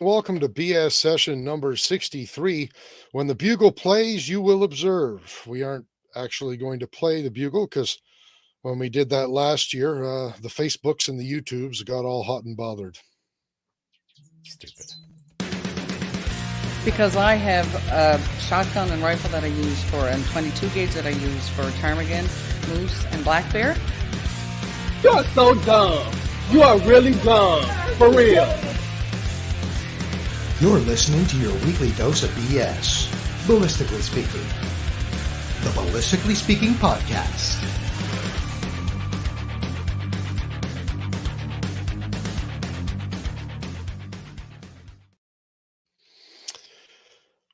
Welcome to BS session number 63. When the bugle plays, you will observe. We aren't actually going to play the bugle because when we did that last year, the Facebooks and the YouTubes got all hot and bothered. Stupid. Because I have a shotgun and rifle that I use for, and 22 gauge that I use for ptarmigan, moose, and black bear. You are so dumb. You are really dumb. For real. You're listening to your weekly dose of BS, Ballistically Speaking. The Ballistically Speaking Podcast.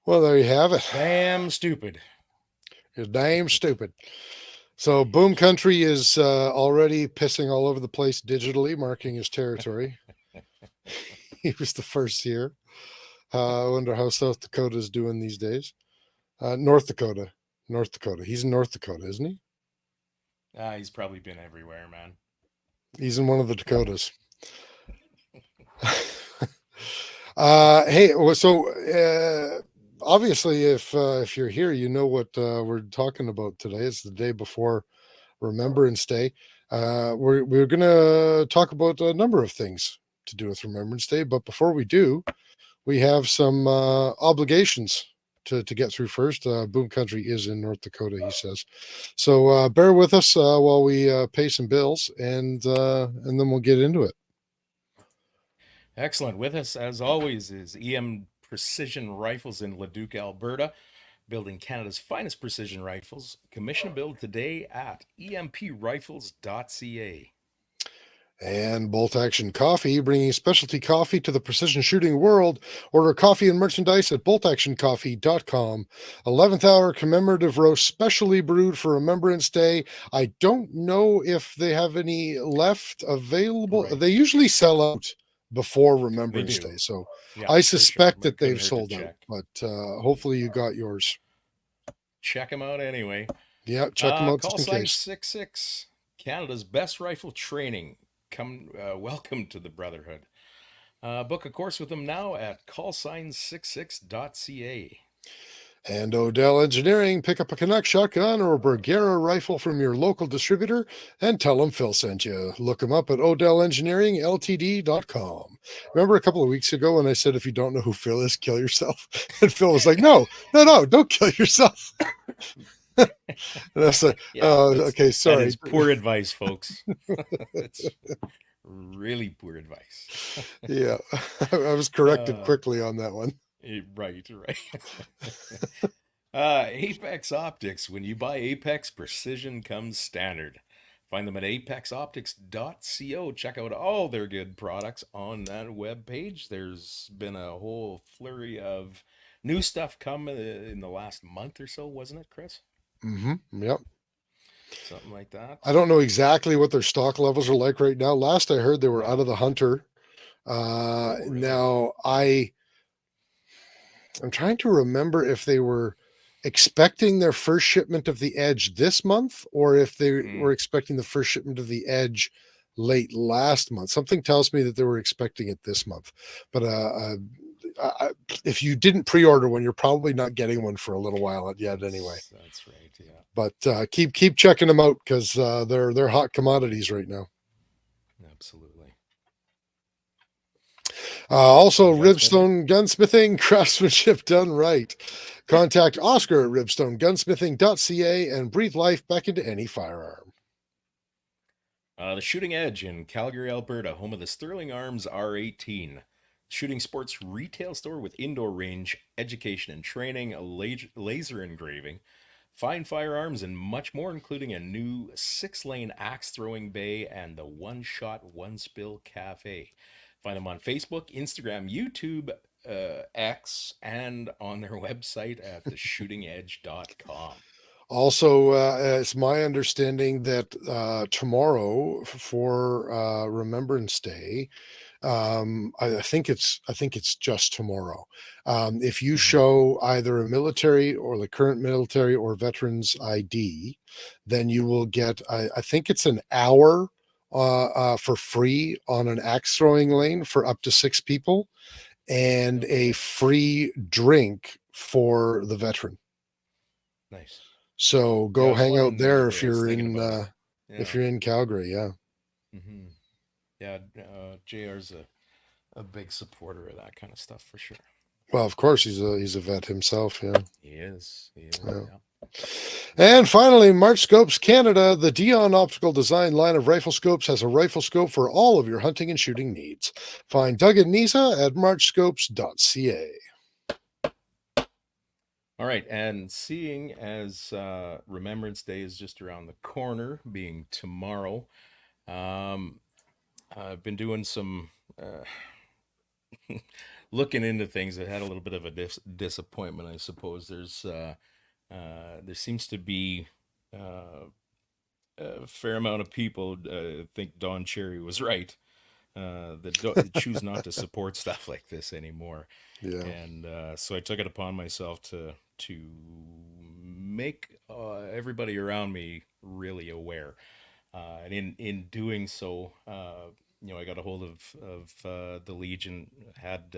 Well, there you have it. Damn stupid. You're damn stupid. So Boom Country is already pissing all over the place digitally, marking his territory. He was the first here. I wonder how South Dakota is doing these days. North Dakota. He's in North Dakota, isn't he? He's probably been everywhere, man. He's in one of the Dakotas. Hey, so obviously, if you're here, you know what we're talking about today. It's the day before Remembrance Day. We're going to talk about a number of things to do with Remembrance Day, but before we do, we have some obligations to get through first. Boom Country is in North Dakota, he says. So bear with us while we pay some bills, and then we'll get into it. Excellent. With us, as always, is EM Precision Rifles in Leduc, Alberta, building Canada's finest precision rifles. Commission a build today at emprifles.ca. And Bolt Action Coffee, bringing specialty coffee to the precision shooting world. Order coffee and merchandise at boltactioncoffee.com. 11th hour commemorative roast, specially brewed for Remembrance Day. I don't know if they have any left available. Right. They usually sell out before Remembrance Day, so yeah, I suspect that they've sold out, but hopefully you got yours. Check them out anyway. Yeah, check them out. Call sign 66, Canada's best rifle training. Welcome to the Brotherhood. Book a course with them now at callsign66.ca. And Odell Engineering, pick up a Canuck shotgun or a Bergera rifle from your local distributor and tell them Phil sent you. Look them up at odellengineeringltd.com. Remember a couple of weeks ago when I said, if you don't know who Phil is, kill yourself? And Phil was like, no, don't kill yourself. And I was like, okay, sorry. That is poor advice, folks. It's really poor advice. Yeah, I was corrected quickly on that one. Right. Apex Optics. When you buy Apex, precision comes standard. Find them at apexoptics.co. Check out all their good products on that webpage. There's been a whole flurry of new stuff come in the last month or so, wasn't it, Kris? Mm-hmm. Yep. Something like that. I don't know exactly what their stock levels are like right now. Last I heard, they were out of the Hunter. Really? Now I'm trying to remember if they were expecting their first shipment of the Edge this month or if they were expecting the first shipment of the Edge late last month. Something tells me that they were expecting it this month. But if you didn't pre-order one, you're probably not getting one for a little while yet anyway. That's right, yeah. But keep checking them out because they're hot commodities right now. Absolutely. Also, Ribstone Gunsmithing, craftsmanship done right. Contact Oscar at ribstonegunsmithing.ca and breathe life back into any firearm. The Shooting Edge in Calgary, Alberta, home of the Sterling Arms R18. Shooting sports retail store with indoor range, education and training, a laser engraving, fine firearms, and much more, including a new 6-lane axe throwing bay and the One Shot, One Spill Cafe. Find them on Facebook, Instagram, YouTube, X, and on their website at theshootingedge.com. Also, it's my understanding that tomorrow for Remembrance Day, I think it's just tomorrow. If you show either a military or the current military or veterans ID, then you will get, I think it's an hour for free on an axe throwing lane for up to 6 people. and Okay. a free drink for the veteran. Nice. So Yeah, go I was hang out wondering the there other day. if I was you're thinking in about it. if Yeah. you're in Calgary. Yeah. Hmm. Yeah. JR's a big supporter of that kind of stuff for sure. Well, of course he's a vet himself. Yeah. He is. He is. Yeah. Yeah. And finally, March Scopes Canada, the Dion Optical Design line of rifle scopes has a rifle scope for all of your hunting and shooting needs. Find Doug and Nisa at marchscopes.ca. All right, and seeing as Remembrance Day is just around the corner, being tomorrow, um, I've been doing some looking into things. I had a little bit of a disappointment, I suppose. There seems to be a fair amount of people think Don Cherry was right. That choose not to support stuff like this anymore. Yeah. And so I took it upon myself to make everybody around me really aware. And in doing so, I got a hold of the Legion. Had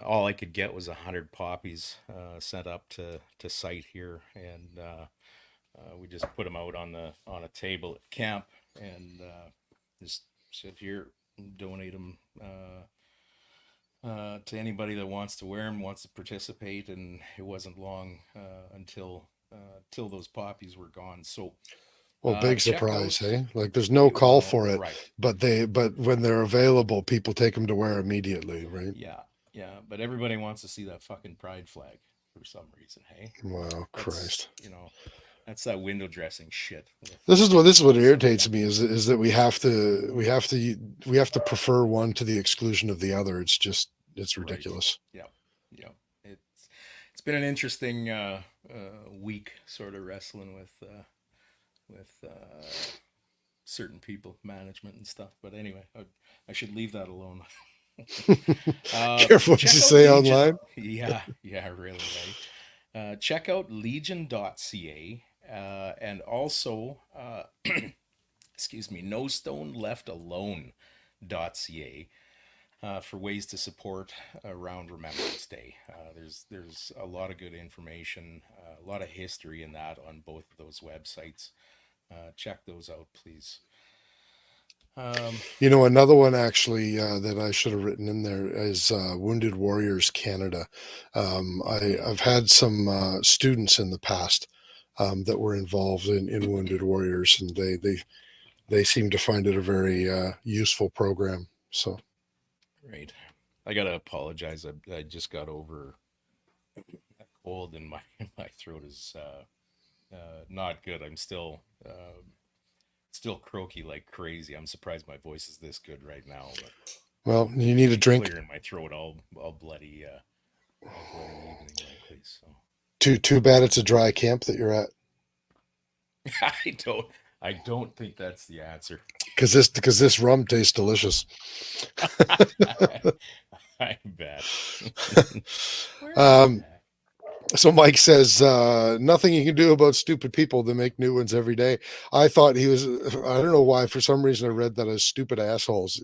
all I could get was 100 poppies sent up to site here, and we just put them out on a table at camp, and just said here, donate them. To anybody that wants to wear them, wants to participate, and it wasn't long until those poppies were gone. So Well, big check surprise, out. hey? Like there's no call Well, for it, right, but when they're available, people take them to wear immediately, right? yeah, yeah, but everybody wants to see that fucking pride flag for some reason. Hey, Wow, that's Christ. that's that window dressing shit. This is what Some irritates me is that we have to prefer one to the exclusion of the other. It's right, ridiculous. yeah, yeah. It's been an interesting week, sort of wrestling with certain people, management and stuff. But anyway, I should leave that alone. Careful what you Check out say Legion. online. Yeah, really, right? Check out legion.ca and also, excuse me, no stone left alone.ca for ways to support around Remembrance Day. There's a lot of good information, a lot of history in that on both of those websites. Check those out, please. Another one actually that I should have written in there is Wounded Warriors Canada. I've had some students in the past that were involved in Wounded Warriors, and they seem to find it a very useful program. So, Right. I gotta apologize. I just got over a cold, and my throat is not good. I'm still croaky like crazy. I'm surprised my voice is this good right now, but well, you need a drink. clearing my throat all bloody evening likely. So Too bad it's a dry camp that you're at, I don't think that's the answer. because this rum tastes delicious. I bet. um, So Mike says, nothing you can do about stupid people. They make new ones every day. I thought he was, I don't know why, for some reason I read that as stupid assholes.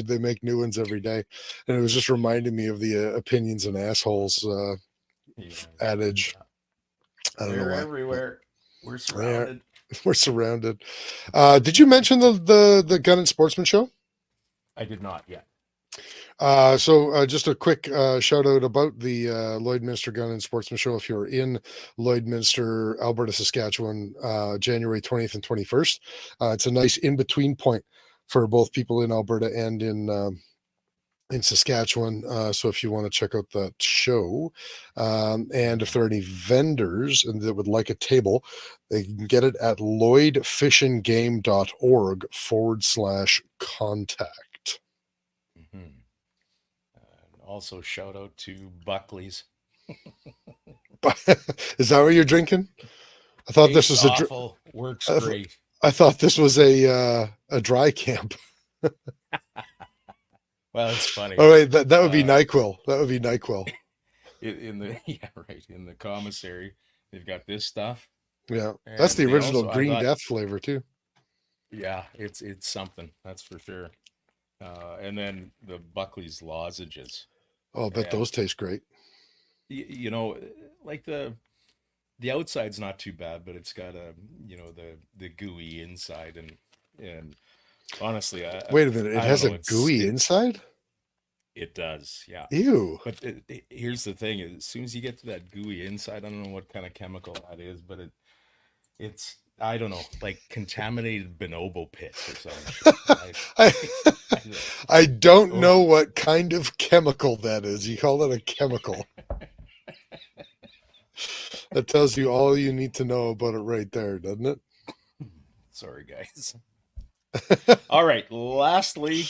They make new ones every day. And it was just reminding me of the opinions and assholes Yeah, adage. yeah. I don't know They're why. everywhere. We're We're, surrounded. we're surrounded. Did you mention the Gun and Sportsman show? I did not yet. So just a quick shout out about the Lloydminster Gun and Sportsman Show. If you're in Lloydminster, Alberta, Saskatchewan, January 20th and 21st, it's a nice in-between point for both people in Alberta and in Saskatchewan. So if you want to check out that show, and if there are any vendors and that would like a table, they can get it at lloydfishingame.org/contact. Mm-hmm. Also, shout out to Buckley's. Is that what you're drinking? I thought this Tastes was awful. Works I, great. I thought this was a dry camp. Well, it's funny. Oh wait, that would be Uh, NyQuil. That would be NyQuil. in the yeah, right, in the commissary, they've got this stuff, Yeah, that's and the they original also, I Green thought, Death flavor too. yeah, it's something, that's for sure. And then the Buckley's lozenges. Oh, I bet And those taste great. you know, like the outside's not too bad, but it's got a the gooey inside, and honestly, Wait a minute, it I don't has a know. gooey inside? It does, yeah. Ew. But here's the thing: as soon as you get to that gooey inside, I don't know what kind of chemical that is, but it's I don't know, like contaminated bonobo pits or some shit. I, I I don't oh, know what kind of chemical that is. You call it a chemical. That tells you all you need to know about it right there, doesn't it? sorry, guys. All right. Lastly,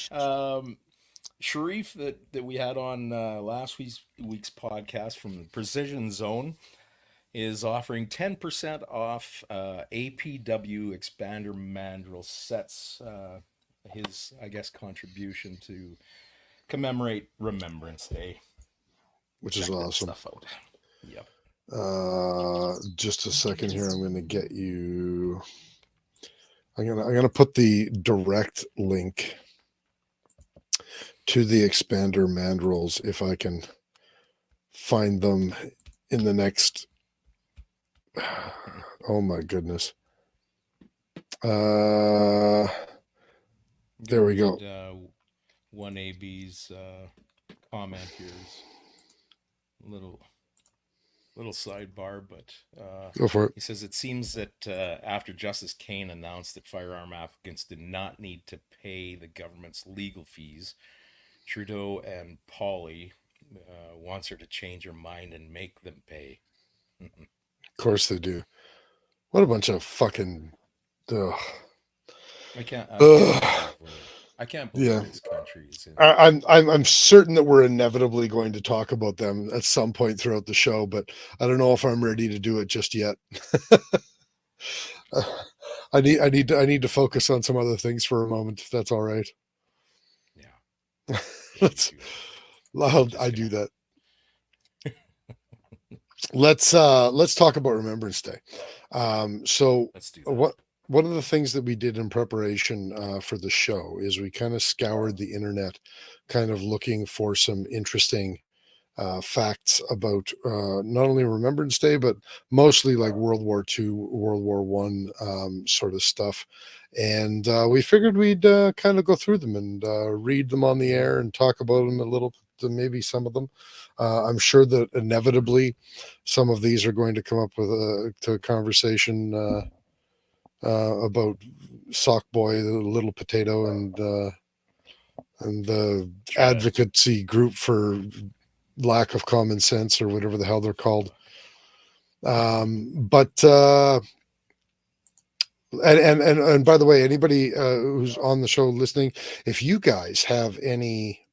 Sharif that we had on last week's podcast from the Precision Zone is offering 10% off APW Expander Mandrel sets. His, I guess, contribution to commemorate Remembrance Day. Which Check is that awesome. stuff out. Yep. Just a second here. I'm going to get you. I'm gonna put the direct link to the expander mandrels if I can find them in the next. Oh my goodness. There we go. One AB's comment here is little sidebar, but Go for it. he says it seems that after Justice Kane announced that firearm applicants did not need to pay the government's legal fees, Trudeau and Polly wants her to change her mind and make them pay. Of course they do. What a bunch of fucking. Ugh. I can't Ugh. believe Yeah. this country is in. I'm certain that we're inevitably going to talk about them at some point throughout the show, but I don't know if I'm ready to do it just yet. I need to focus on some other things for a moment, if that's all right. Yeah. I do that. Let's talk about Remembrance Day. So Let's do that. One of the things that we did in preparation for the show is we kind of scoured the internet, kind of looking for some interesting facts about not only Remembrance Day, but mostly like World War II, World War One sort of stuff. And we figured we'd kind of go through them and read them on the air and talk about them a little, maybe some of them. I'm sure that inevitably some of these are going to come up with a conversation about Sock Boy, the Little Potato, and the advocacy group for lack of common sense or whatever the hell they're called. But by the way, anybody who's on the show listening, if you guys have any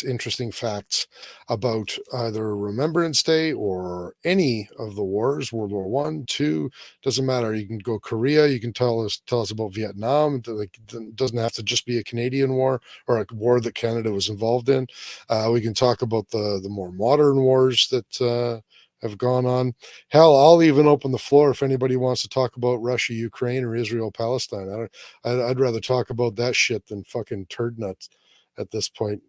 interesting facts about either Remembrance Day or any of the wars, World War One, II, doesn't matter. You can go Korea. You can tell us about Vietnam. It doesn't have to just be a Canadian war or a war that Canada was involved in. We can talk about the more modern wars that have gone on. Hell, I'll even open the floor if anybody wants to talk about Russia, Ukraine, or Israel, Palestine. I'd rather talk about that shit than fucking turd nuts at this point.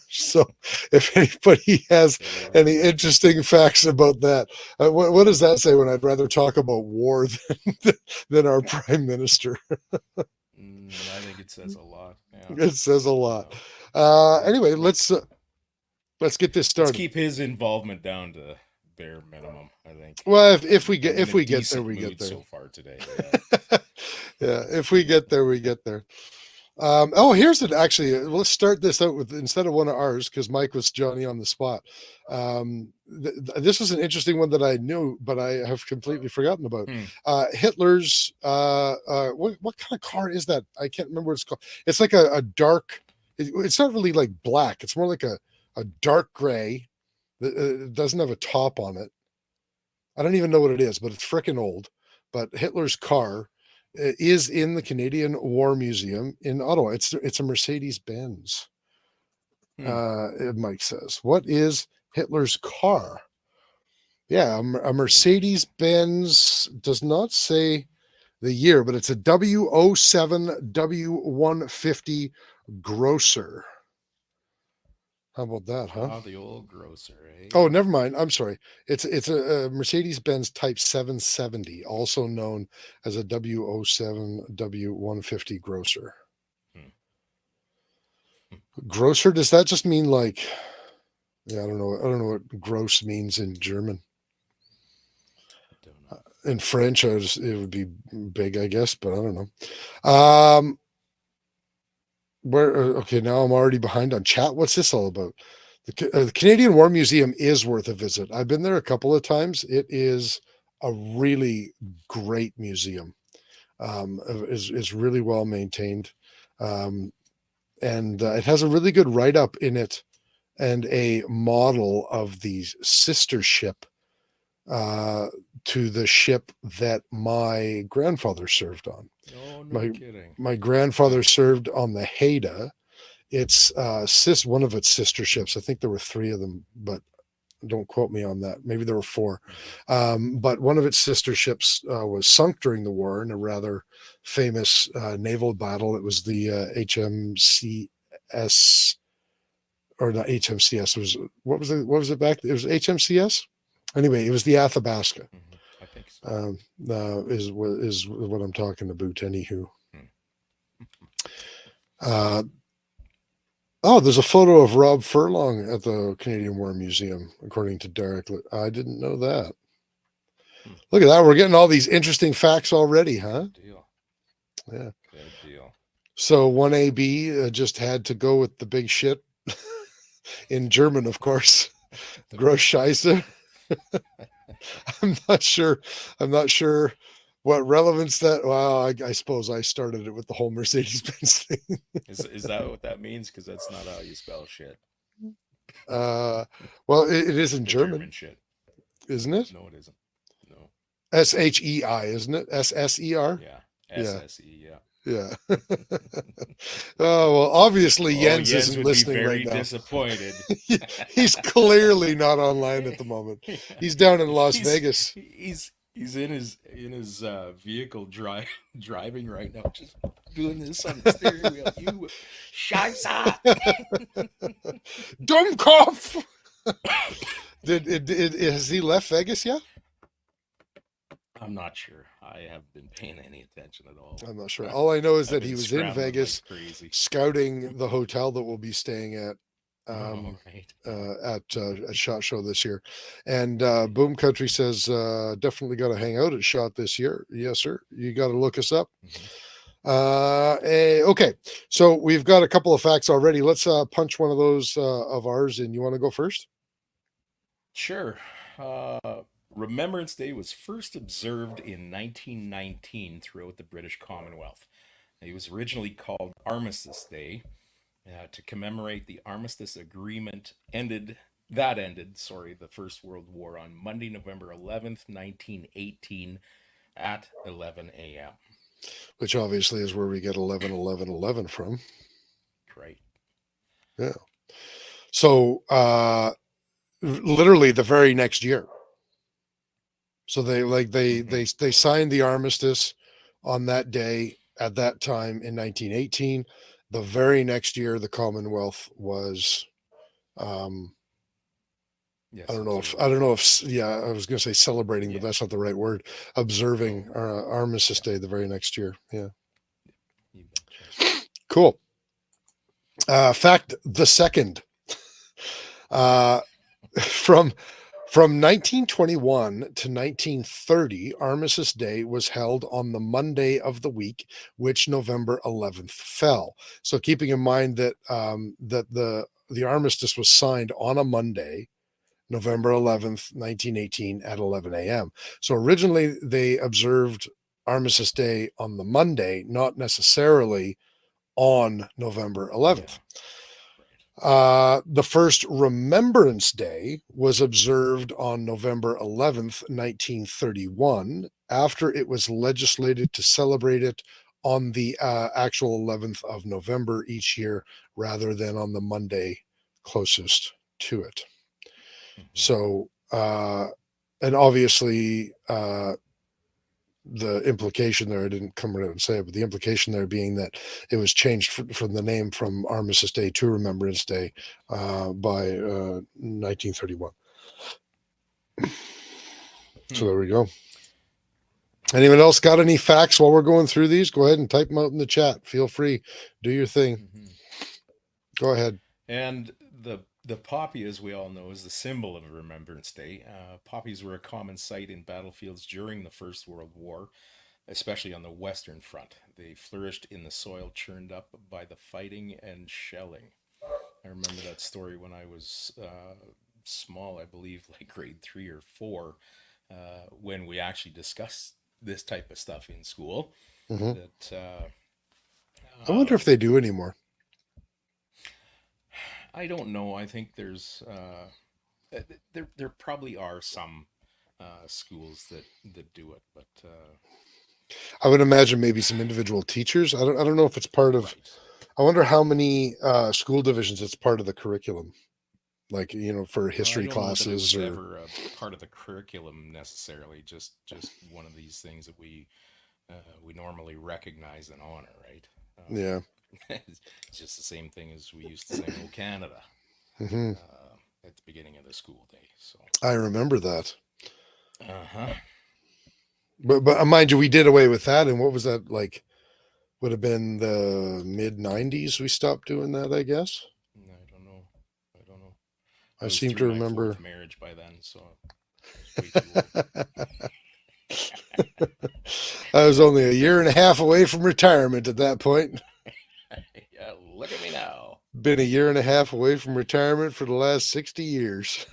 So if anybody has any interesting facts about that, what does that say when I'd rather talk about war than our prime minister? I think it says a lot. Yeah. It says a lot. Anyway, let's get this started. Let's keep his involvement down to bare minimum, I think. Well, if we get there, we get there. So far today, yeah. If we get there, we get there. Here's it. Actually, let's start this out with instead of one of ours because Mike was Johnny on the spot. This was an interesting one that I knew, but I have completely forgotten about. Hitler's what kind of car is that? I can't remember what it's called. It's like a dark. It's not really like black. It's more like a dark gray. It doesn't have a top on it. I don't even know what it is, but it's freaking old. But Hitler's car is in the Canadian War Museum in Ottawa. It's a Mercedes-Benz. Mike says, what is Hitler's car? Yeah, a Mercedes-Benz. Does not say the year, but it's a W07 W150 Grosser. How about that, huh? Oh, the old grocer, eh? Oh, never mind. I'm sorry. It's a Mercedes-Benz Type 770, also known as a W07 W150 Grosser. Hmm. Grosser, does that just mean like, yeah, I don't know. I don't know what gross means in German. Don't know. In French, it would be big, I guess, but I don't know. Okay, now I'm already behind on chat. What's this all about? The Canadian War Museum is worth a visit. I've been there a couple of times. It is a really great museum. Is really well maintained, and it has a really good write up in it and a model of the sister ship to the ship that my grandfather served on. Oh, no My kidding. my grandfather served on the Haida. It's one of its sister ships. I think there were three of them, but don't quote me on that. Maybe there were four. But one of its sister ships was sunk during the war in a rather famous naval battle. It was the HMCS, or not HMCS. It was what was it back? It was HMCS. Anyway, it was the Athabasca. Mm-hmm. I think so. Is what I'm talking about. Anywho. Hmm. Oh, there's a photo of Rob Furlong at the Canadian War Museum, according to Derek. I didn't know that. Look at that. We're getting all these interesting facts already, huh? Good deal. Yeah. Good deal. So 1AB just had to go with the big shit in German, of course. Gross Scheiße. I'm not sure what relevance that. Well, I suppose I started it with the whole Mercedes-Benz thing. Is that what that means? Because that's not how you spell shit. Well, it is in The German, shit. isn't it? No, it isn't. No. SHEI, isn't it? SSER? Yeah. Yeah. SSE. Yeah. Yeah. Oh, well, obviously Jens Jens isn't would be listening very right now. disappointed. He's clearly not online at the moment. He's down in Las Vegas. He's in his vehicle driving right now, just doing this on the steering wheel. You Scheiße! Dummkopf! Has he left Vegas yet? I'm not sure. I haven't been paying any attention at all. I'm not sure. All I know is I've that been he was in scrambling Vegas like crazy. scouting the hotel that we'll be staying at Right. at SHOT Show this year. And Boom Country says definitely got to hang out at SHOT this year. Yes, sir. You got to look us up. Okay, so we've got a couple of facts already. Let's punch one of those of ours in. You want to go first? Sure. Remembrance Day was first observed in 1919 throughout the British Commonwealth. It was originally called Armistice Day to commemorate the armistice agreement that ended the First World War on Monday, November 11th, 1918 at 11 a.m. Which obviously is where we get 11-11-11 from. Right. Yeah. So literally the very next year. So they signed the armistice on that day at that time in 1918. The very next year, the Commonwealth was, Yes, I don't know if, yeah, I was going to say celebrating, but that's not the right word. Observing Armistice Day the very next year. Yeah. You betcha. Cool. Fact the second. From 1921 to 1930, Armistice Day was held on the Monday of the week, which November 11th fell. So keeping in mind that the armistice was signed on a Monday, November 11th, 1918 at 11 a.m. So originally they observed Armistice Day on the Monday, not necessarily on November 11th. The first Remembrance Day was observed on November 11th, 1931, after it was legislated to celebrate it on the actual 11th of November each year, rather than on the Monday closest to it. So, and obviously, the implication there, I didn't come out and say it, but the implication there being that it was changed from the name from Armistice Day to Remembrance Day by 1931. So there we go. Anyone else got any facts while we're going through these? Go ahead and type them out in the chat. Feel free. Do your thing. Go ahead. And the poppy, as we all know, is the symbol of Remembrance Day. Poppies were a common sight in battlefields during the First World War, especially on the Western Front. They flourished in the soil churned up by the fighting and shelling. I remember that story when I was small, I believe like grade 3 or 4, when we actually discussed this type of stuff in school. That I wonder if they do anymore. I don't know. I think there's there probably are some schools that do it, but I would imagine maybe some individual teachers. I don't know if it's part of. right. I wonder how many school divisions it's part of the curriculum, like for I history don't know that it classes was or. ever a part of the curriculum necessarily. Just one of these things that we normally recognize and honor, right? Yeah. It's just the same thing as we used to say, "Oh, Canada," Hmm. at the beginning of the school day. So, I remember that. uh-huh. But mind you, we did away with that. And what was that like? Would have been the mid 90s. We stopped doing that, I guess. I don't know. I was seem to through my remember. fourth marriage by then, so way too old. I was only a year and a half away from retirement at that point. Yeah, look at me now. Been a year and a half away from retirement for the last 60 years.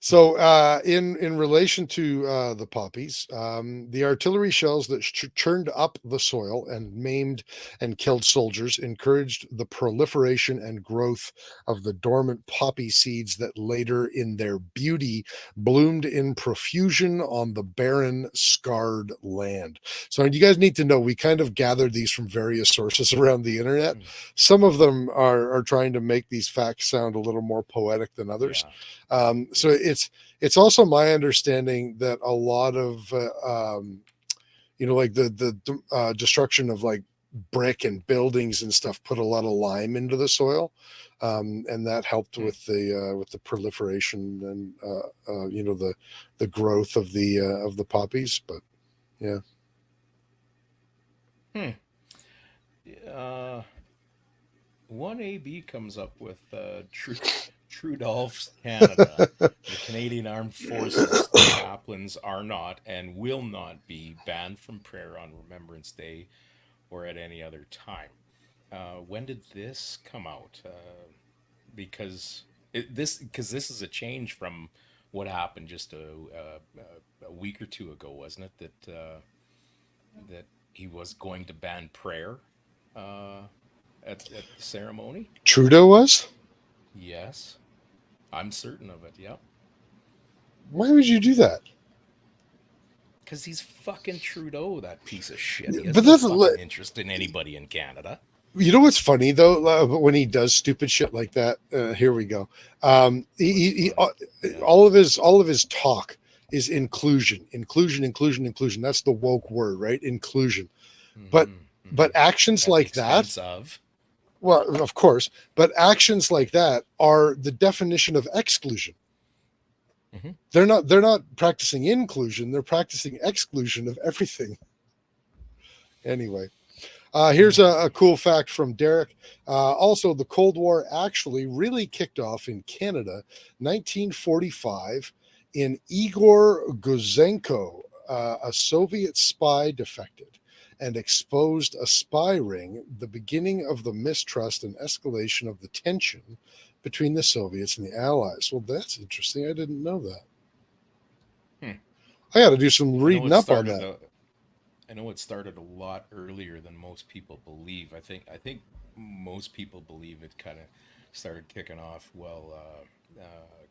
So in relation to the poppies, the artillery shells that churned up the soil and maimed and killed soldiers encouraged the proliferation and growth of the dormant poppy seeds that later in their beauty bloomed in profusion on the barren, scarred land. So you guys need to know, we kind of gathered these from various sources around the internet. Some of them are trying to make these facts sound a little more poetic than others. Yeah. So it's also my understanding that a lot of like the destruction of like brick and buildings and stuff put a lot of lime into the soil, and that helped with the proliferation and the growth of the poppies. But yeah. 1AB comes up with Trudolph's Canada. The Canadian Armed Forces chaplains are not and will not be banned from prayer on Remembrance Day or at any other time. When did this come out? Because this is a change from what happened just a week or two ago, wasn't it? That he was going to ban prayer at the ceremony. Trudeau was? Yes, I'm certain of it. Yep. Why would you do that? Because he's fucking Trudeau, that piece of shit. He has But no that's fucking interest in anybody in Canada. You know what's funny though? When he does stupid shit like that, here we go. He all of his talk is inclusion. That's the woke word, right? Inclusion. But actions At like the that, expense of. well, of course, but actions like that are the definition of exclusion. Mhm. They're not practicing inclusion. They're practicing exclusion of everything. Anyway. Here's a cool fact from Derek. Also, the Cold War actually really kicked off in Canada, 1945, in Igor Guzenko, a Soviet spy defected and exposed a spy ring, the beginning of the mistrust and escalation of the tension between the Soviets and the Allies. Well, that's interesting. I didn't know that. I got to do some reading up on that. I know it started a lot earlier than most people believe. I think most people believe it kind of started kicking off while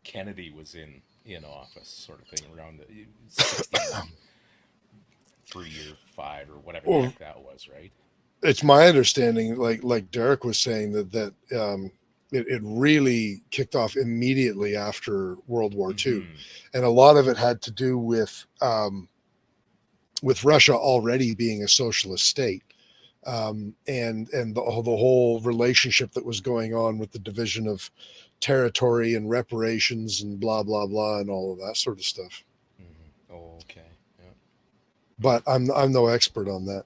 Kennedy was in office, sort of thing, around the 63 or 5 or whatever the heck that was, right? It's my understanding, like Derek was saying, that it really kicked off immediately after World War II, Mhm. and a lot of it had to do with Russia already being a socialist state, and the whole relationship that was going on with the division of territory and reparations and blah blah blah and all of that sort of stuff. Oh, okay. Yeah. But I'm no expert on that.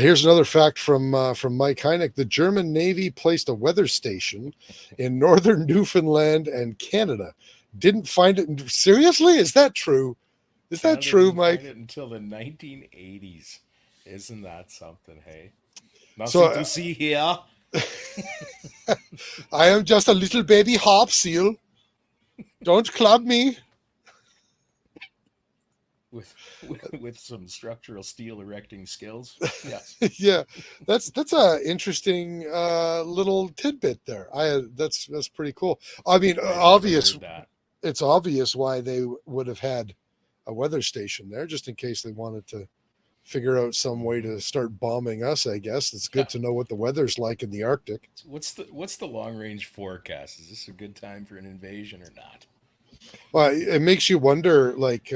Here's another fact from Mike Hynek. The German Navy placed a weather station in northern Newfoundland and Canada. Didn't find it. Seriously, is that true? Is that Canada true, didn't Mike? find it until the 1980s. Isn't that something, hey? So Nothing to see here. I am just a little baby harp seal. Don't club me. With some structural steel erecting skills. Yes. Yeah, that's a interesting little tidbit there. That's pretty cool. I mean, I've never obvious. heard that. It's obvious why they would have had a weather station there, just in case they wanted to figure out some way to start bombing us. I guess it's good to know what the weather's like in the Arctic. What's the long range forecast? Is this a good time for an invasion or not? Well, it makes you wonder. Like,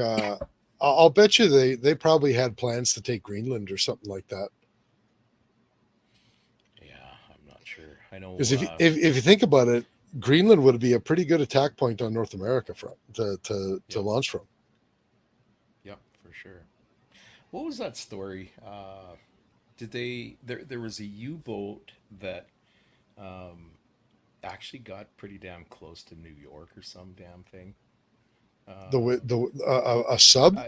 I'll bet you they probably had plans to take Greenland or something like that. Yeah, I'm not sure. I know Because if you think about it, Greenland would be a pretty good attack point on North America to launch from. Yep, for sure. What was that story? Did they there was a U-boat that actually got pretty damn close to New York or some damn thing? A sub.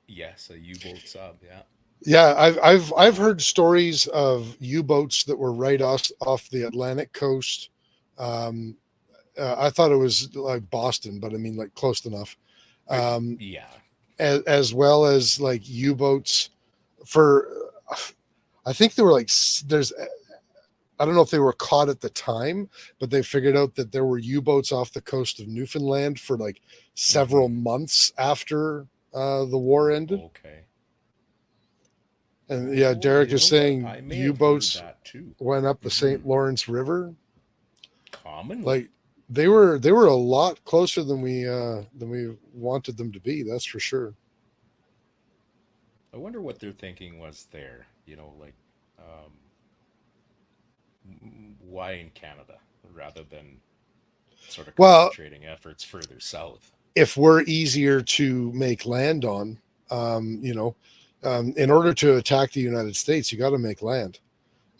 Yes, a U-boat sub. Yeah. Yeah, I've heard stories of U-boats that were right off the Atlantic coast. I thought it was like Boston, but I mean like close enough. Yeah. As well as like U-boats for, I think they were like I don't know if they were caught at the time, but they figured out that there were U-boats off the coast of Newfoundland for like several months after the war ended. Okay. And yeah, Derek is saying U-boats too. went up the St. Lawrence River. Commonly. Like they were a lot closer than we wanted them to be. That's for sure. I wonder what their thinking was there. Like why in Canada rather than sort of concentrating efforts further south. If we're easier to make land on, in order to attack the United States, you got to make land.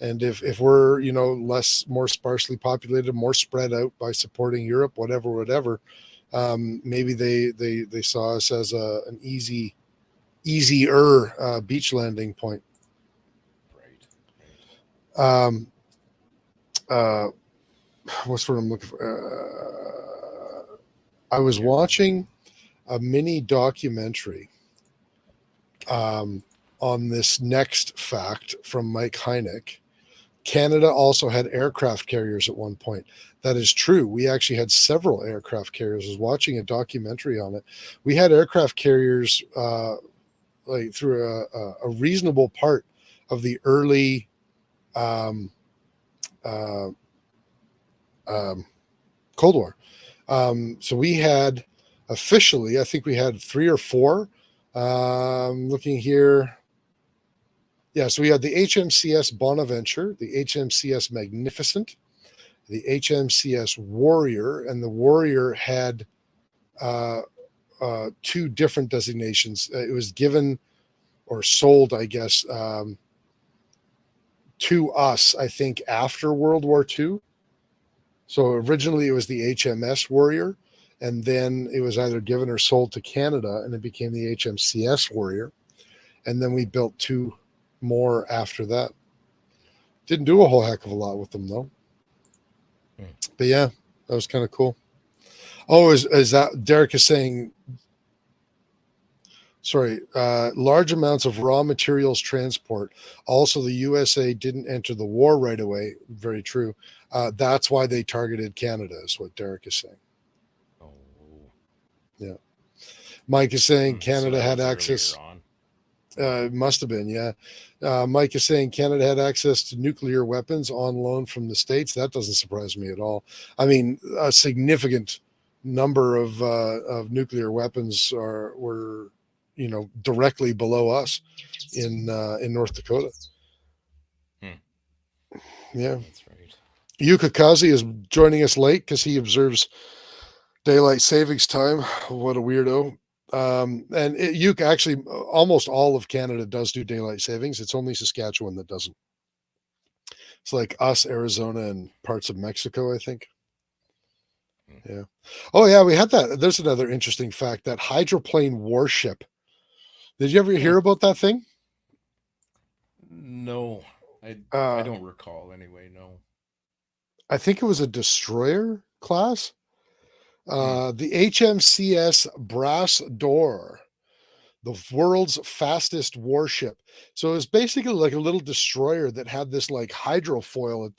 And if we're, more sparsely populated, more spread out by supporting Europe, whatever, maybe they saw us as an easier beach landing point. Right. What's what I'm looking for? I was watching a mini documentary on this next fact from Mike Hynek. Canada also had aircraft carriers at one point. That is true. We actually had several aircraft carriers. I was watching a documentary on it. We had aircraft carriers like through a reasonable part of the early Cold War. So we had officially, I think we had 3 or 4. Looking here. Yeah, so we had the HMCS Bonaventure, the HMCS Magnificent, the HMCS Warrior, and the Warrior had 2 different designations. It was given or sold, I guess, to us, I think, after World War II. So originally it was the HMS Warrior, and then it was either given or sold to Canada, and it became the HMCS Warrior. And then we built 2 more after that. Didn't do a whole heck of a lot with them, though. But yeah, that was kind of cool. Oh, is that Derek is saying, sorry, large amounts of raw materials transport. Also, the USA didn't enter the war right away. Very true. That's why they targeted Canada, is what Derek is saying. Yeah. Mike is saying Canada had access. It must have been, yeah. Mike is saying Canada had access to nuclear weapons on loan from the States. That doesn't surprise me at all. I mean, a significant number of nuclear weapons were, directly below us in North Dakota. Hmm. Yeah. That's right. Yuka Kazi is joining us late because he observes daylight savings time. What a weirdo. And Yuka, actually, almost all of Canada does do daylight savings. It's only Saskatchewan that doesn't. It's like us, Arizona, and parts of Mexico, I think. Yeah. Oh, yeah, we had that. There's another interesting fact, that hydroplane warship. Did you ever hear about that thing? No, I don't recall anyway. No. I think it was a destroyer class. The HMCS Brass Door, the world's fastest warship. So it was basically like a little destroyer that had this like hydrofoil at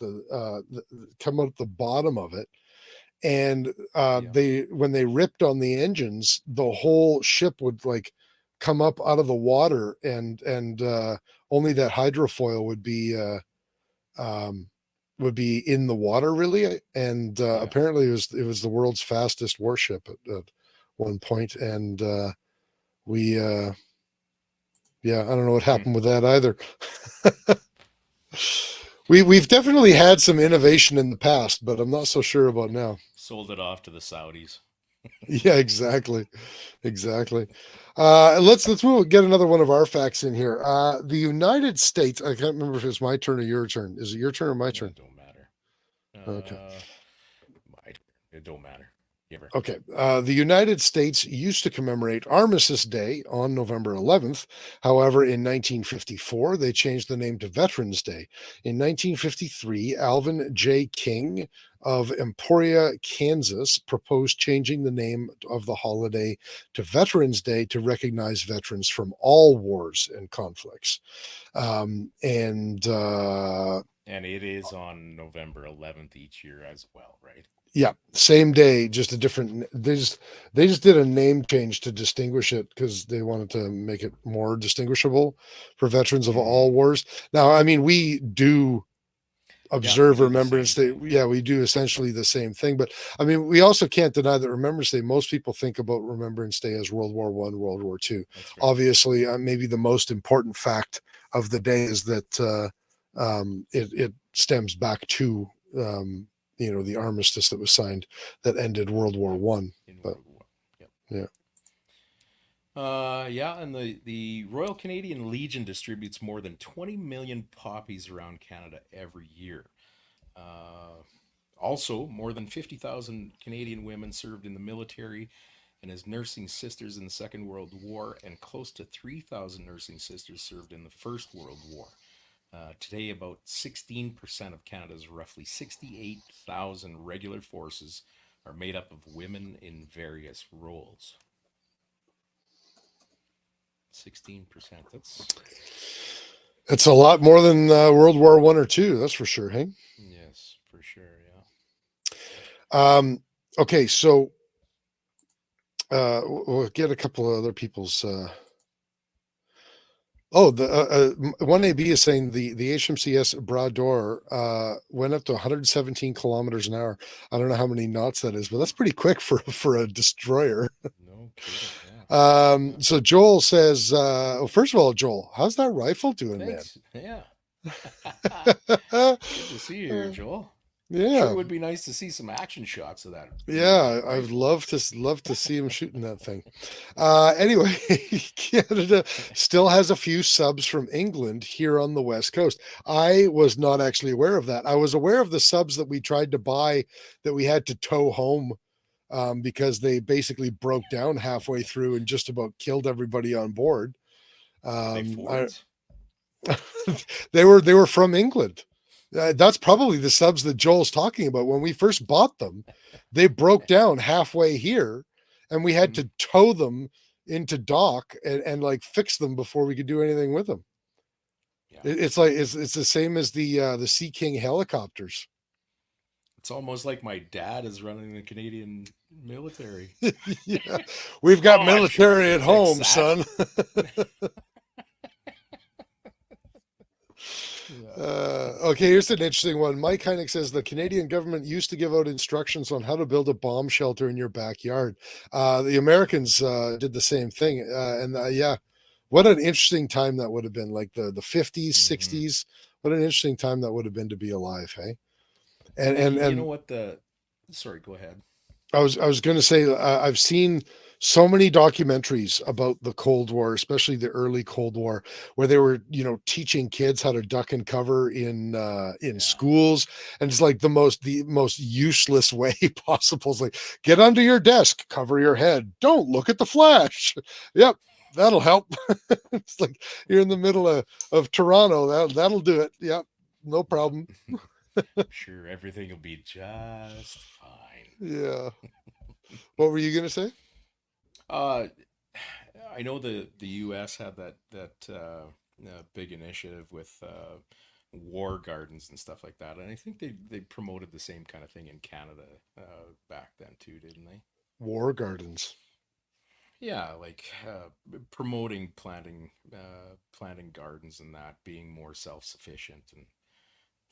come out the bottom of it. And when they ripped on the engines, the whole ship would like come up out of the water, and only that hydrofoil would be in the water, really. And apparently it was the world's fastest warship at one point. And we I don't know what happened with that either. We've definitely had some innovation in the past, but I'm not so sure about now. Sold it off to the Saudis. Yeah, exactly. Let's move, get another one of our facts in here. The United States, I can't remember if it's my turn or your turn. Is it your turn or my turn? It don't matter. Okay. It don't matter. Okay. The United States used to commemorate Armistice Day on November 11th. However, in 1954, they changed the name to Veterans Day. In 1953, Alvin J. King of Emporia, Kansas, proposed changing the name of the holiday to Veterans Day to recognize veterans from all wars and conflicts. And it is on November 11th each year as well, right? Yeah, same day, just a different. They just did a name change to distinguish it because they wanted to make it more distinguishable for veterans of all wars. Now, I mean, we do observe Remembrance Day. Yeah, we do essentially the same thing. But I mean, we also can't deny that Remembrance Day, most people think about Remembrance Day as World War I, World War II. Right. Obviously, maybe the most important fact of the day is that it stems back to the armistice that was signed that ended World War I. And the Royal Canadian Legion distributes more than 20 million poppies around Canada every year. Also, more than 50,000 Canadian women served in the military and as nursing sisters in the Second World War, and close to 3,000 nursing sisters served in the First World War. Today, about 16% of Canada's roughly 68,000 regular forces are made up of women in various roles. 16%. That's a lot more than World War I or II. That's for sure. Hey. Yes, for sure. Yeah. Okay, so we'll get a couple of other people's. The 1AB is saying the HMCS Brador went up to 117 kilometers an hour. I don't know how many knots that is, but that's pretty quick for a destroyer. No kidding. Yeah. So Joel says, first of all, Joel, how's that rifle doing, Thanks. man? Yeah. Good to see you here, Joel. Yeah, sure, it would be nice to see some action shots of that. Yeah, I'd love to see him shooting that thing. Anyway, Canada still has a few subs from England here on the West Coast. I was not actually aware of that. I was aware of the subs that we tried to buy that we had to tow home because they basically broke down halfway through and just about killed everybody on board. They were from England. That's probably the subs that Joel's talking about. When we first bought them, they broke down halfway here, and we had to tow them into dock and like fix them before we could do anything with them. Yeah. It's the same as the Sea King helicopters. It's almost like my dad is running the Canadian military. Yeah, we've got military at home, son. Okay, here's an interesting one. Mike Heineck says the Canadian government used to give out instructions on how to build a bomb shelter in your backyard. The Americans did the same thing. Yeah, what an interesting time that would have been, like the 50s, Mhm. 60s. What an interesting time that would have been to be alive, hey? And Well, and you know and what sorry, go ahead. I was going to say I've seen so many documentaries about the Cold War, especially the early Cold War, where they were teaching kids how to duck and cover in Yeah. schools, and it's like the most useless way possible. It's like, get under your desk, cover your head, don't look at the flash. Yep, that'll help. It's like you're in the middle of Toronto. That'll do it. Yep, no problem. Sure, everything will be just fine. Yeah. What were you going to say? Uh, I know the U.S. had that big initiative with war gardens and stuff like that, and I think they promoted the same kind of thing in Canada back then too, didn't they? War gardens. Yeah, like promoting planting gardens and that being more self-sufficient and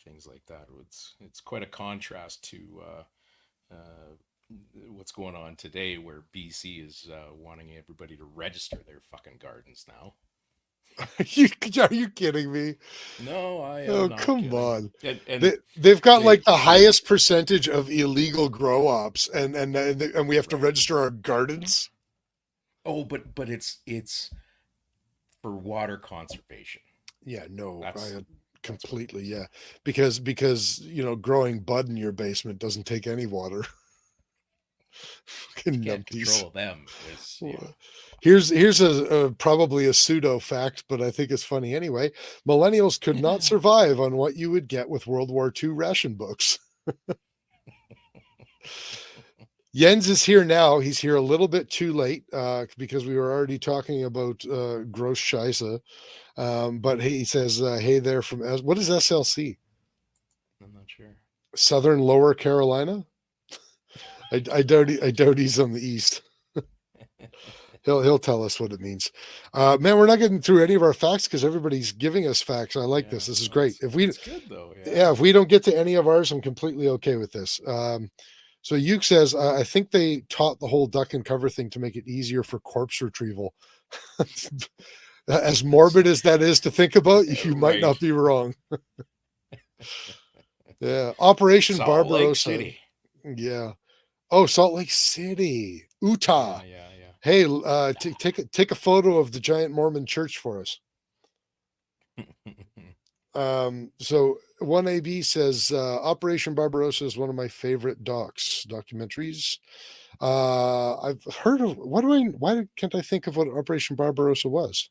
things like that. It's quite a contrast to what's going on today, where BC is wanting everybody to register their fucking gardens now. Are you kidding me? No, I am Oh, not come kidding. on. And They've got they like the they highest percentage of illegal grow ops, and we have to right. register our gardens. Oh, but it's for water conservation. Yeah, no, That's I that's what it completely, is. yeah, because growing bud in your basement doesn't take any water. You Fucking can't numpties. control them. It's yeah. Here's a probably a pseudo fact, but I think it's funny anyway. Millennials could not survive on what you would get with World War II ration books. Jens is here now. He's here a little bit too late because we were already talking about gross scheisse. But he says, "Hey there from what is SLC? I'm not sure. Southern Lower Carolina? I doubt he's on the east. He'll tell us what it means. Man, we're not getting through any of our facts because everybody's giving us facts. I like this. Yeah, This is no, great. it's good though. Yeah, Yeah. if we don't get to any of ours, I'm completely okay with this. So Yuke says, I think they taught the whole duck and cover thing to make it easier for corpse retrieval. As morbid as that is to think about, you might Right. not be wrong. Yeah. Operation Salt Lake Barbarossa. City. Yeah. Oh, Salt Lake City, Utah. Yeah. Hey, take a photo of the giant Mormon church for us. So 1AB says Operation Barbarossa is one of my favorite documentaries. I've heard of why can't I think of what Operation Barbarossa was?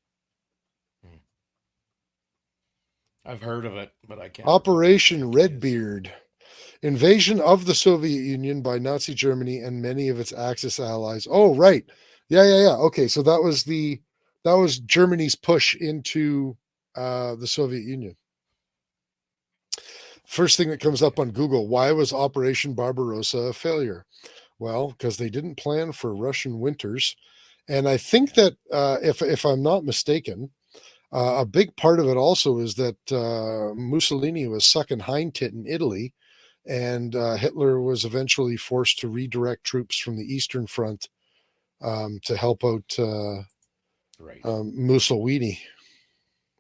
I've heard of it, but I can't remember what the Operation heck it is. Redbeard. Invasion of the Soviet Union by Nazi Germany and many of its Axis allies. Oh, right. Yeah. Okay, so that was Germany's push into the Soviet Union. First thing that comes up on Google, why was Operation Barbarossa a failure? Well, because they didn't plan for Russian winters. And I think that if I'm not mistaken, a big part of it also is that Mussolini was sucking hind tit in Italy, and Hitler was eventually forced to redirect troops from the Eastern Front to help out Right. Mussolini.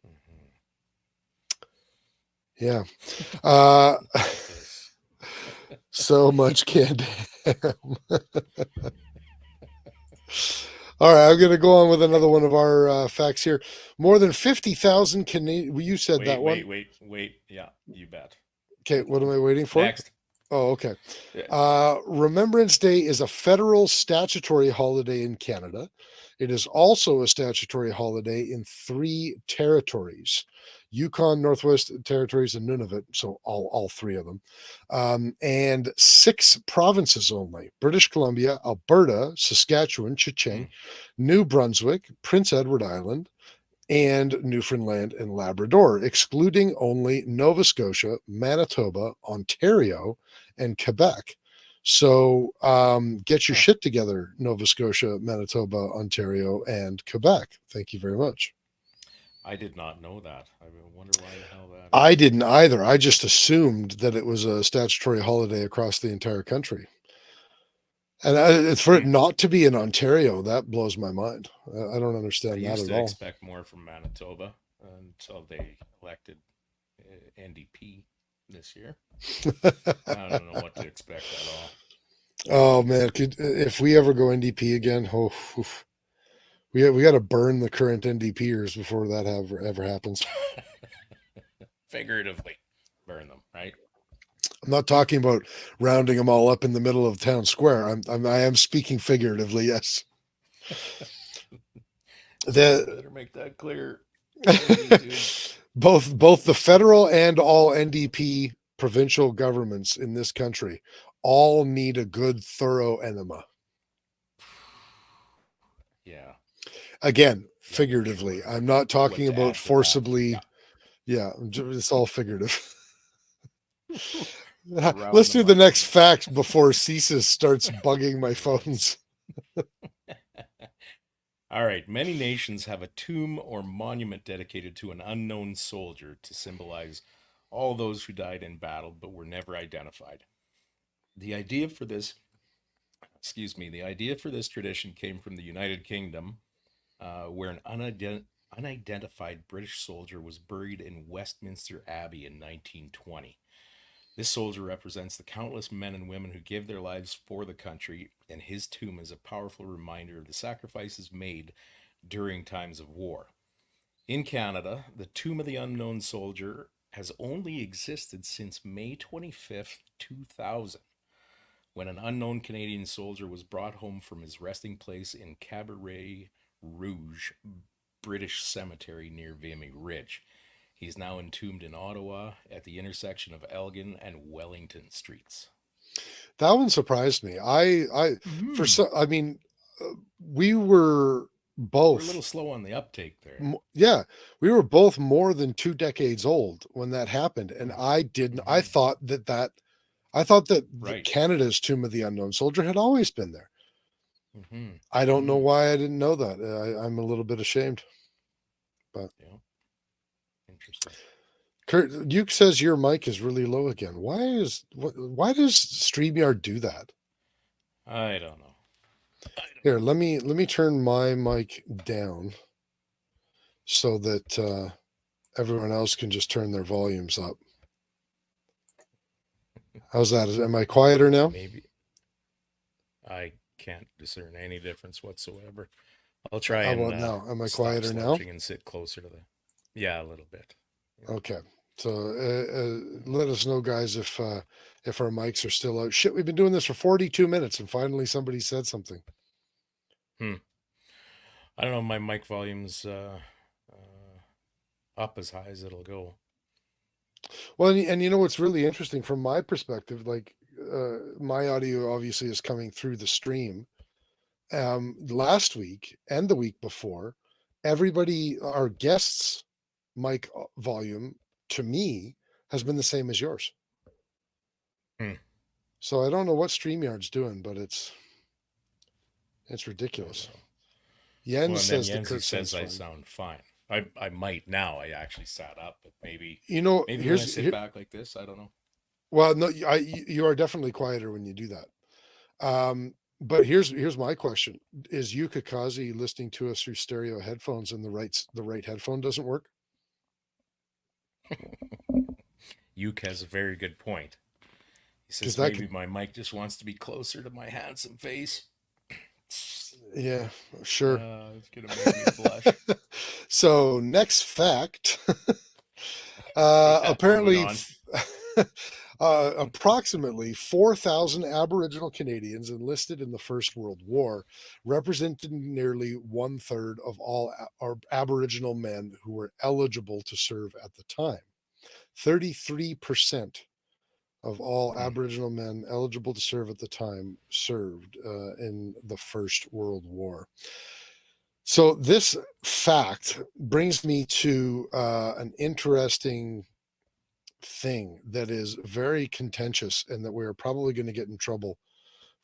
Mhm. Yeah. Yes. So much can't All right, I'm going to go on with another one of our facts here. More than 50,000 Canadian. You said that one. Wait. Yeah, you bet. Okay, what am I waiting for? Next. Oh, okay. Yeah. Remembrance Day is a federal statutory holiday in Canada. It is also a statutory holiday in 3 territories: Yukon, Northwest Territories, and Nunavut. So all 3 of them, and 6 provinces only: British Columbia, Alberta, Saskatchewan, Chicheng, New Brunswick, Prince Edward Island, and Newfoundland and Labrador, excluding only Nova Scotia, Manitoba, Ontario, and Quebec. So get your shit together, Nova Scotia, Manitoba, Ontario, and Quebec. Thank you very much. I did not know that. I wonder why the hell that I is. didn't either. I just assumed that it was a statutory holiday across the entire country. And it's for it Hmm. not to be in Ontario, that blows my mind. I don't I understand that used at to all. expect more from Manitoba until they elected NDP this year. I don't know what to expect at all. Oh man, if we ever go NDP again, oh, oof. We got to burn the current NDPers before that ever happens. Figuratively, burn them, right? I'm not talking about rounding them all up in the middle of town square. I am speaking figuratively. Yes. You The better make that clear on YouTube. both the federal and all NDP provincial governments in this country all need a good thorough enema. Yeah, Again, yeah, for figuratively. sure. I'm not Well, talking to about add to that, forcibly. yeah, Yeah, it's all figurative. round Let's do them the up next and fact before CSIS starts bugging my phones. All right. Many nations have a tomb or monument dedicated to an unknown soldier to symbolize all those who died in battle but were never identified. The idea for this, the idea for this tradition came from the United Kingdom, where an unidentified British soldier was buried in Westminster Abbey in 1920. This soldier represents the countless men and women who give their lives for the country, and his tomb is a powerful reminder of the sacrifices made during times of war. In Canada, the Tomb of the Unknown Soldier has only existed since May 25th, 2000, when an unknown Canadian soldier was brought home from his resting place in Cabaret Rouge, British Cemetery near Vimy Ridge. He is now entombed in Ottawa at the intersection of Elgin and Wellington Streets. That one surprised me. For Mm. so, I mean, we were We're a little both, slow on the uptake there. yeah, we were both more than 2 decades old when that happened, and I didn't. I Mm-hmm. thought I thought that Right. Canada's Tomb of the Unknown Soldier had always been there. Mm-hmm. I don't know Mm-hmm. why I didn't know that. I'm a little bit ashamed, but Yeah. Interesting. Kurt, Duke says your mic is really low again. Why does StreamYard do that? I don't know. Here, let me turn my mic down so that everyone else can just turn their volumes up. How's that? Am I quieter now? Maybe I can't discern any difference whatsoever. I'll try How and about now? Am I stop quieter now? slouching and sit closer to the. Yeah, a little bit. Yeah. Okay. So let us know, guys, if our mics are still out. Shit, we've been doing this for 42 minutes, and finally somebody said something. Hmm. I don't know. My mic volume's up as high as it'll go. Well, and you know what's really interesting from my perspective, like my audio obviously is coming through the stream. Last week and the week before, everybody, our guests' mic volume to me has been the same as yours. Hmm. So I don't know what StreamYard's doing, but it's I ridiculous. don't know. Well, Jens and then says that Yenzi Kurt says sounds I fine. sound fine. I might now. I actually sat up, but maybe You know, maybe when I sit back like this, I don't know. well, no, you are definitely quieter when you do that. But here's my question: is Yuka Kazi listening to us through stereo headphones and the right headphone doesn't work? Yuke has a very good point. He Because says that maybe could, my mic just wants to be closer to my handsome face. yeah, sure. It's gonna make me blush. So next fact, Yeah, moving apparently, on. approximately 4,000 Aboriginal Canadians enlisted in the First World War, representing nearly 1/3 of all Aboriginal men who were eligible to serve at the time. 33% of all Hmm. Aboriginal men eligible to serve at the time served in the First World War. So this fact brings me to an interesting thing that is very contentious and that we're probably going to get in trouble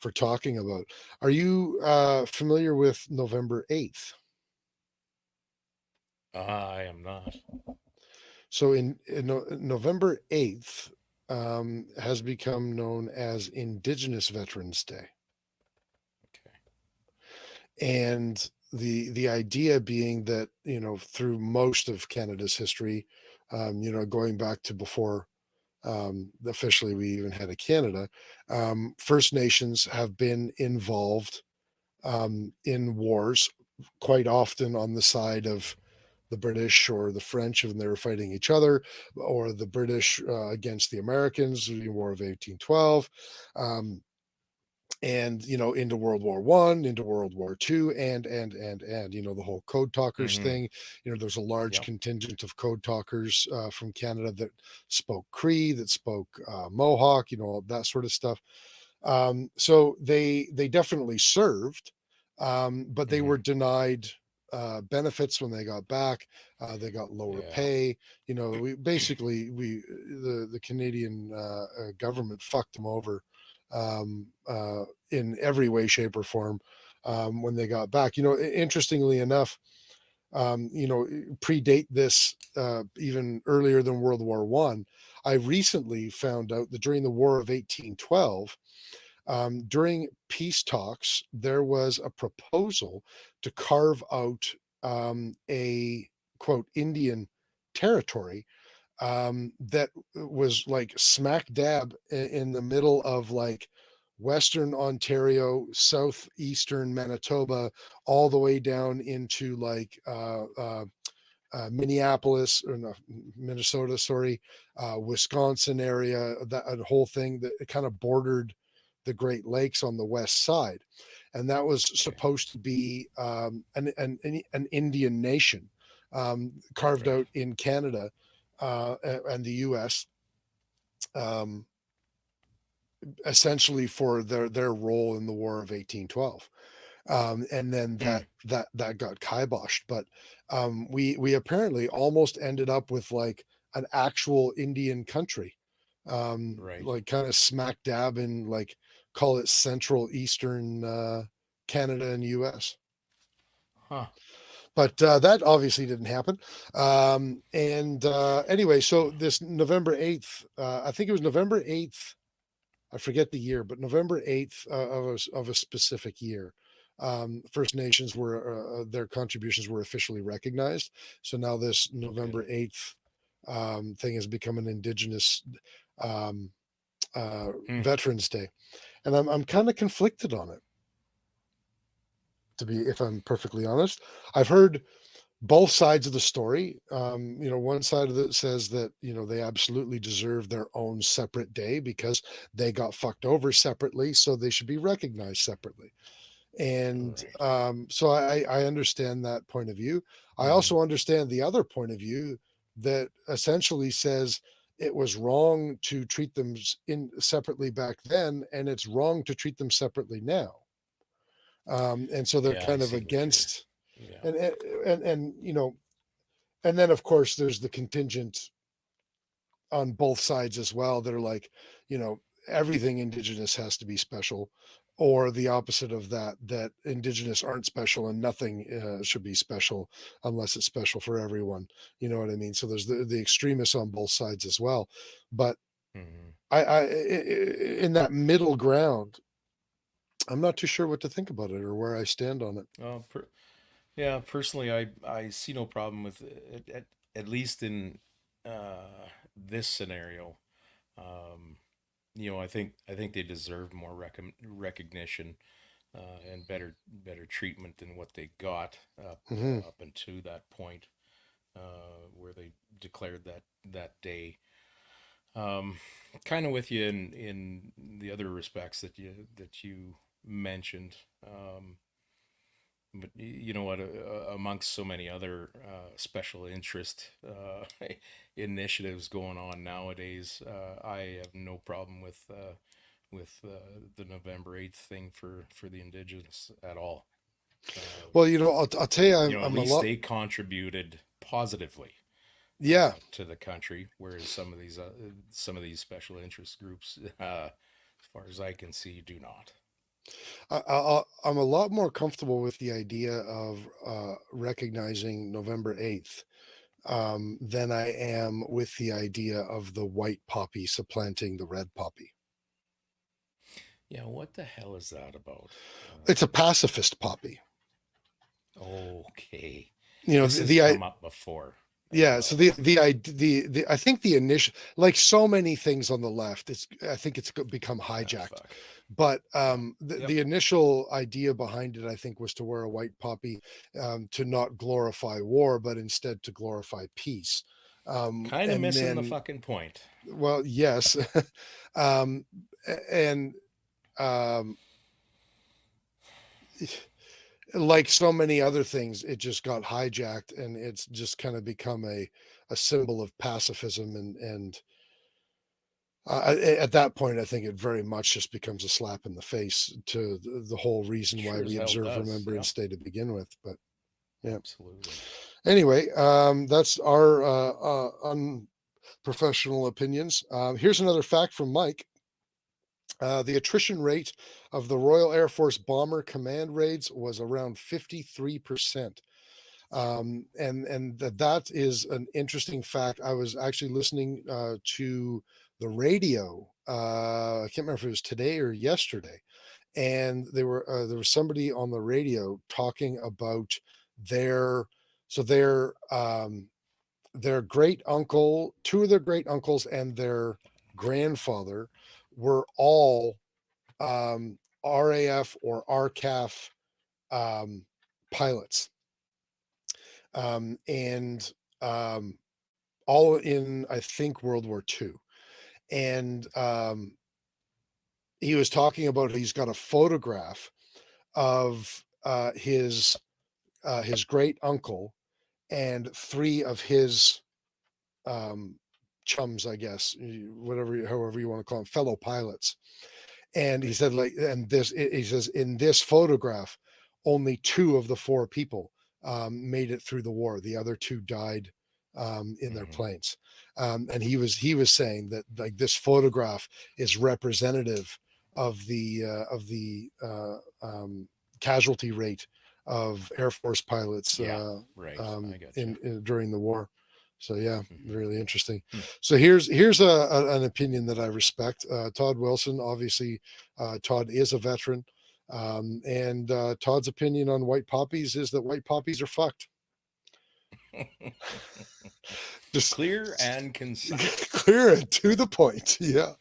for talking about. Are you familiar with November 8th? I am not. So November 8th has become known as Indigenous Veterans Day. Okay. And the idea being that, through most of Canada's history, going back to before officially we even had a Canada, First Nations have been involved in wars, quite often on the side of the British or the French when they were fighting each other, or the British against the Americans in the War of 1812. Um, and into World War I, into World War II, and the whole code talkers Mm-hmm. thing. There's a large Yep. contingent of code talkers from Canada that spoke Cree, that spoke Mohawk, that sort of stuff. So they definitely served, but they Mm-hmm. were denied benefits when they got back. They got lower Yeah. pay. The Canadian government fucked them over in every way, shape, or form when they got back. Interestingly enough, predate this even earlier than World War One. I recently found out that during the War of 1812, during peace talks, there was a proposal to carve out a quote Indian territory that was like smack dab in the middle of like Western Ontario, southeastern Manitoba, all the way down into like Minneapolis or no, Minnesota, sorry, Wisconsin area, that whole thing that kind of bordered the Great Lakes on the west side, and that was Okay. supposed to be an Indian nation carved Right. out in Canada and the U.S. Um, essentially for their role in the War of 1812. And then Mm. that got kiboshed. But we apparently almost ended up with like an actual Indian country, Right. like kind of smack dab in like call it Central Eastern Canada and U.S. Huh. But that obviously didn't happen. And anyway, so this November 8th, I think it was November 8th, I forget the year, but November 8th of a specific year, First Nations were their contributions were officially recognized. So now this Okay. November 8th thing has become an Indigenous um, Hmm. Veterans Day, and I'm kind of conflicted on it. To be, if I'm perfectly honest, I've heard both sides of the story. One side of it says that they absolutely deserve their own separate day because they got fucked over separately, so they should be recognized separately. And Right. so I understand that point of view. I Mm-hmm. also understand the other point of view that essentially says it was wrong to treat them in separately back then, and it's wrong to treat them separately now. And so they're Yeah, I kind of see what you're. against, Yeah. and and then of course there's the contingent on both sides as well. They're like, everything indigenous has to be special, or the opposite of that, that indigenous aren't special and nothing should be special unless it's special for everyone. You know what I mean? So there's the extremists on both sides as well. But Mm-hmm. in that middle ground, I'm not too sure what to think about it or where I stand on it. Well, yeah. Personally, I see no problem with it, at least in this scenario. Um, I think they deserve more recognition and better treatment than what they got Hmm. up until that point where they declared that day. Um, kind of with you in the other respects that you mentioned. But you know what? Amongst so many other special interest initiatives going on nowadays, I have no problem with the November 8th thing for the Indigenous at all. Um, Well, I'll tell you, at I'm a least lot. they contributed positively Yeah, to the country, whereas some of these special interest groups, as far as I can see, do not. I'm a lot more comfortable with the idea of recognizing November 8th than I am with the idea of the white poppy supplanting the red poppy. Yeah, what the hell is that about? It's a pacifist poppy. Okay. You know, This has come up before as yeah. So well. the I think the initial, like so many things on the left, I think it's become Ah, hijacked. fuck. But Yeah. Yep. the initial idea behind it, I think, was to wear a white poppy to not glorify war, but instead to glorify peace. Kind of And missing the then, fucking point. well, yes, um, and um, like so many other things, it just got hijacked, and it's just kind of become a symbol of pacifism, and at that point, I think it very much just becomes a slap in the face to the whole reason why Sure as we hell observe does. Yeah. Remembrance Day to begin with. But yeah. Absolutely. Anyway, that's our unprofessional opinions. Here's another fact from Mike. The attrition rate of the Royal Air Force bomber command raids was around 53%. And that is an interesting fact. I was actually listening to the radio. I can't remember if it was today or yesterday, and there was somebody on the radio talking about their so their great uncle, two of their great uncles, and their grandfather were all RAF or RCAF pilots, and all in, I think, World War II. And he was talking about, he's got a photograph of his great uncle and three of his chums, I guess, whatever, however you want to call them, fellow pilots. And he said, like, and he says, in this photograph, only two of the four people made it through the war. The other two died in their planes. And he was saying that, like, this photograph is representative of the casualty rate of Air Force pilots Yeah. Right. I got you. during the war. So yeah, really interesting. Hmm. So here's an opinion that I respect. Todd Wilson, obviously, Todd is a veteran, and Todd's opinion on white poppies is that white poppies are fucked. Just Clear and concise. clear and to the point. Yeah,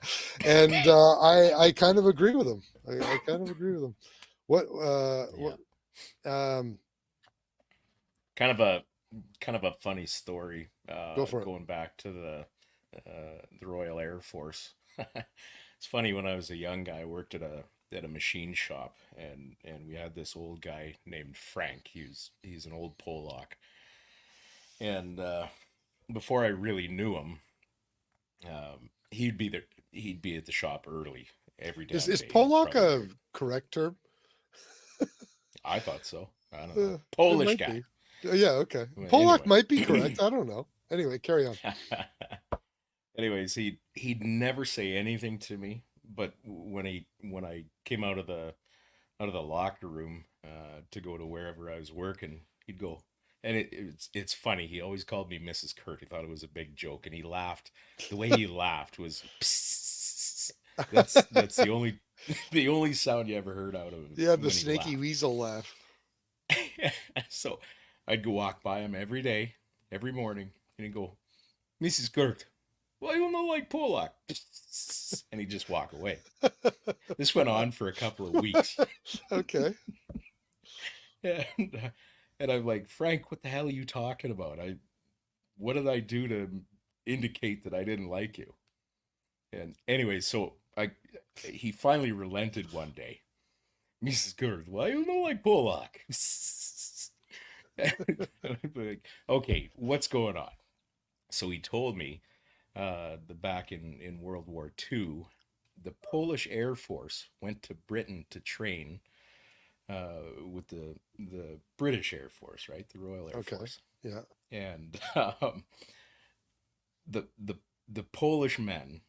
and I kind of agree with him. I kind of agree with him. What Yeah. um Kind of a funny story. Go for it. Going back to the Royal Air Force. It's funny, when I was a young guy, I worked at a machine shop, and we had this old guy named Frank. He's an old Polak, and before I really knew him, he'd be at the shop early every damn is day. Polak Probably. a correct term? I thought so. I don't know. It Polish might guy. be. Yeah, okay. Well, Polak anyway. might be correct. I don't know. Anyway, carry on. Anyways, he'd never say anything to me, but when I came out of the locker room to go to wherever I was working, he'd go, and it's funny. He always called me Mrs. Kurt. He thought it was a big joke, and he laughed. The way he laughed was psst. That's the only the only sound you ever heard out of him. Yeah, the when he snaky laughed. weasel laugh. So I'd go walk by him every day, every morning, and he'd go, Mrs. Kurt, why you not like Polak? And he'd just walk away. This went on for a couple of weeks. Okay. And I'm like, Frank, what the hell are you talking about? What did I do to indicate that I didn't like you? And anyway, so he finally relented one day. Mrs. Kurt, why you not like Polak? And I'm like, okay, what's going on? So he told me back in World War II, the Polish Air Force went to Britain to train with the British Air Force, right? The Royal Air Force. Yeah. And the Polish men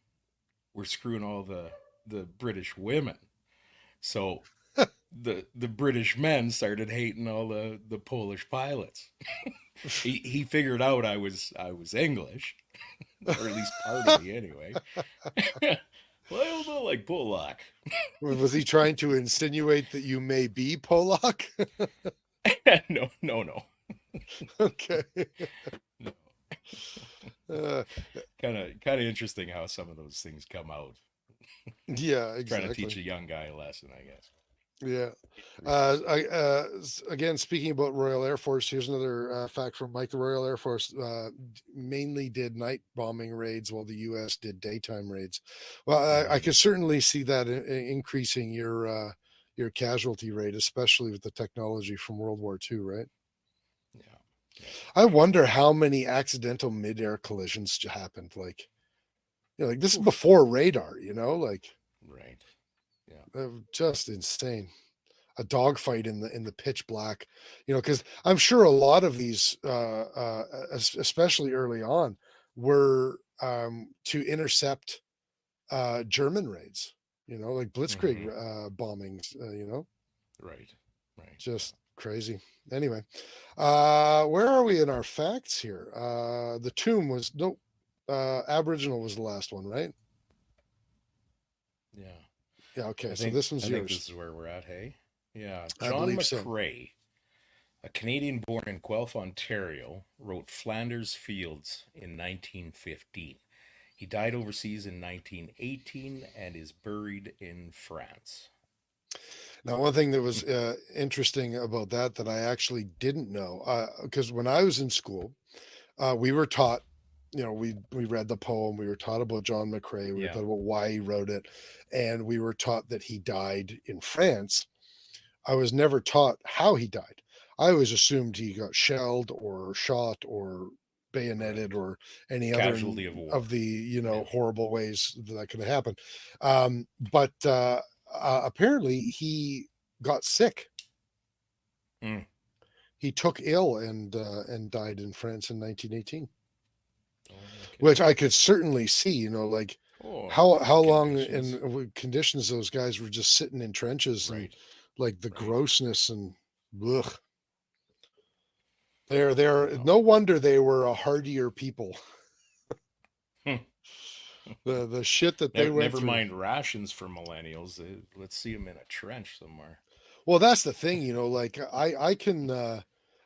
were screwing all the British women. So the British men started hating all the Polish pilots. He figured out I was English, or at least partly anyway. Well, I don't like Polak. Was he trying to insinuate that you may be Polak? No, no, no, Okay. no. Uh, Kind of interesting how some of those things come out. yeah, Trying to exactly. teach a young guy a lesson, I guess. Yeah. Again, speaking about Royal Air Force, here's another fact from Mike. The Royal Air Force mainly did night bombing raids while the U.S. did daytime raids. Well, I could certainly see that increasing your casualty rate, especially with the technology from World War II, right? Yeah. I wonder how many accidental mid-air collisions happened. Like, like this is before radar, like Right. Yeah. just insane. A dogfight in the pitch black, because I'm sure a lot of these, especially early on, were to intercept German raids, like blitzkrieg bombings, Right. Right. just crazy. Anyway, where are we in our facts here? The tomb was no, Aboriginal was the last one, right? Yeah. Yeah. Okay. I So think this one's I think yours. this is where we're at. Hey. Yeah. I John believe so. McCrae, a Canadian born in Guelph, Ontario, wrote Flanders Fields in 1915. He died overseas in 1918 and is buried in France. Now, one thing that was interesting about that I actually didn't know, because when I was in school, we were taught, we read the poem, we were taught about John McCrae, we were Yeah. taught about why he wrote it, and we were taught that he died in France. I was never taught how he died. I always assumed he got shelled or shot or bayoneted Right. or any other Casualty of war. of the Yeah. horrible ways that could have happened. But apparently he got sick. Mm. He took ill and died in France in 1918, Oh, okay. which I could certainly see. Like Oh, how long conditions. in conditions those guys were just sitting in trenches and Right. like the Right. grossness and ugh. They're Well. no wonder they were a hardier people. The shit that they went Never through. mind rations for millennials. Let's see them in a trench somewhere. Well, that's the thing, like I can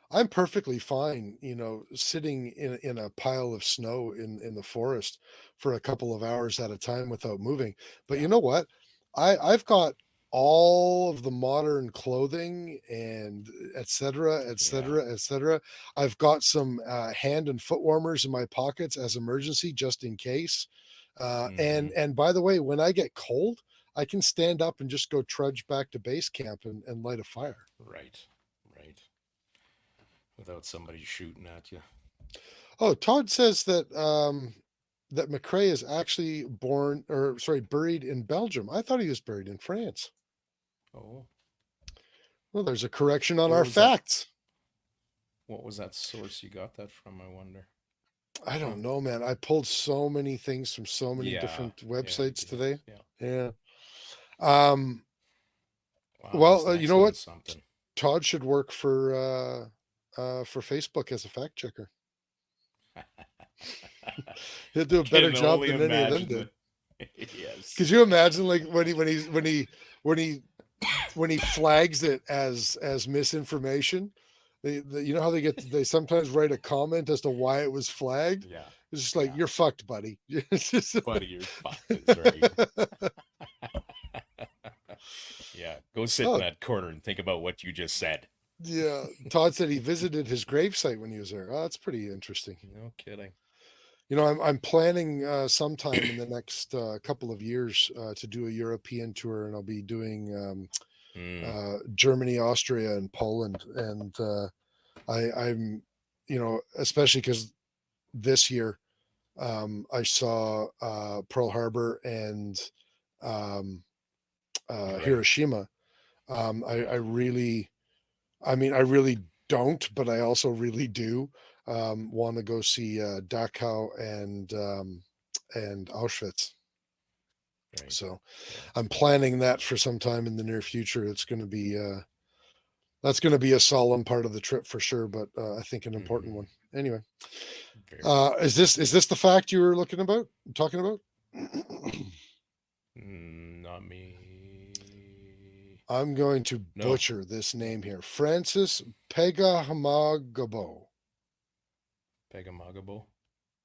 I'm perfectly fine, sitting in a pile of snow in the forest for a couple of hours at a time without moving. But Yeah. you know what? I've got all of the modern clothing and et cetera, et cetera, et cetera. I've got some hand and foot warmers in my pockets as emergency, just in case. And by the way, when I get cold, I can stand up and just go trudge back to base camp and light a fire. Right. Right. Without somebody shooting at you. Oh, Todd says that that McCrae is actually buried in Belgium. I thought he was buried in France. Oh. Well, there's a correction on Where our was that? facts. What was that source you got that from, I wonder? I don't know, man. I pulled so many things from so many different websites today. Yeah. Yeah. Um. Wow, Well, this you next know what? one's something. Todd should work for Facebook as a fact checker. He'll do a better Can job only than any of them imagine did. Yes. Could you imagine, like when he flags it as misinformation? You know how they sometimes write a comment as to why it was flagged. Yeah. It's just like, you're fucked, buddy. It's just- Buddy, you're fucked. That's right. Yeah. Go sit Oh. in that corner and think about what you just said. Yeah. Todd said he visited his gravesite when he was there. Oh, that's pretty interesting. No kidding. I'm planning sometime in the next couple of years to do a European tour, and I'll be doing Germany, Austria, and Poland. And I'm, especially because this year I saw Pearl Harbor and Right. Hiroshima. I really don't, but I also really do want to go see Dachau and Auschwitz. Right. So Yeah. I'm planning that for some time in the near future. It's going to be that's going to be a solemn part of the trip for sure, but I think an important one. Anyway, Very cool. is this the fact you were talking about? Not me. I'm going to No. butcher this name here. Francis Pegahamagabo. Pegamagabo.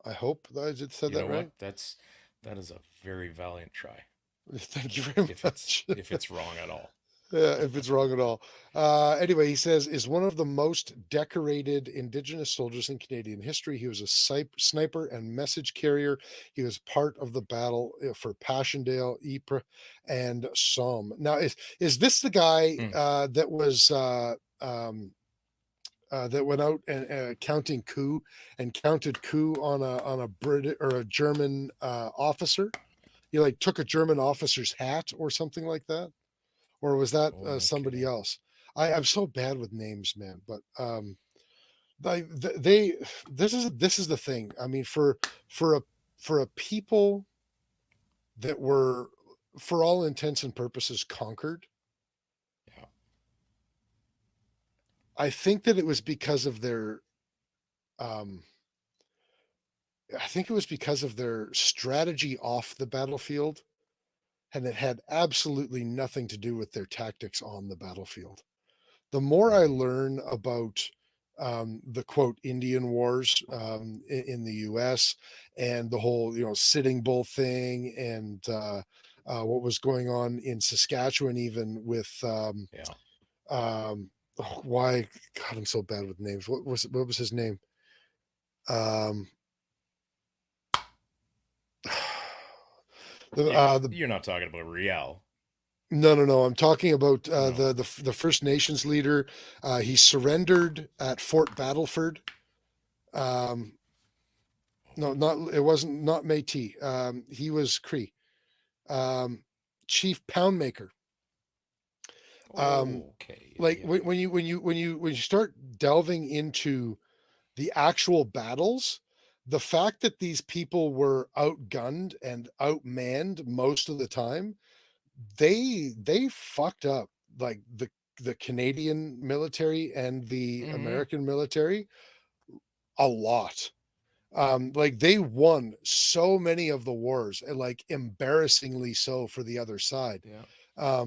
I hope that I said You that know right. what? That is a very valiant try. Thank you very much. If it's wrong at all. Yeah, if it's wrong at all. Anyway, he says, is one of the most decorated Indigenous soldiers in Canadian history. He was a sniper and message carrier. He was part of the battle for Passchendaele, Ypres, and Somme. Now, is this the guy that was that went out and counting coup and counted coup on a Brit or a German officer? He like took a German officer's hat or something like that, or was that somebody Okay. else? I'm so bad with names, man. But they this is the thing. I mean, for a people that were, for all intents and purposes, conquered. Yeah. I think that it was because of their. I think it was because of their strategy off the battlefield, and it had absolutely nothing to do with their tactics on the battlefield. The more I learn about the quote Indian Wars in the U.S. and the whole Sitting Bull thing and what was going on in Saskatchewan, even with Yeah. why God, I'm so bad with names. What was his name? The You're not talking about Riel. No. I'm talking about No. the First Nations leader. He surrendered at Fort Battleford. No, not it wasn't not Métis. He was Cree. Chief Poundmaker. Okay. Like Yeah. when you start delving into the actual battles, the fact that these people were outgunned and outmanned most of the time, they fucked up like the Canadian military and the American military a lot. Like they won so many of the wars, and like embarrassingly so for the other side. Yeah.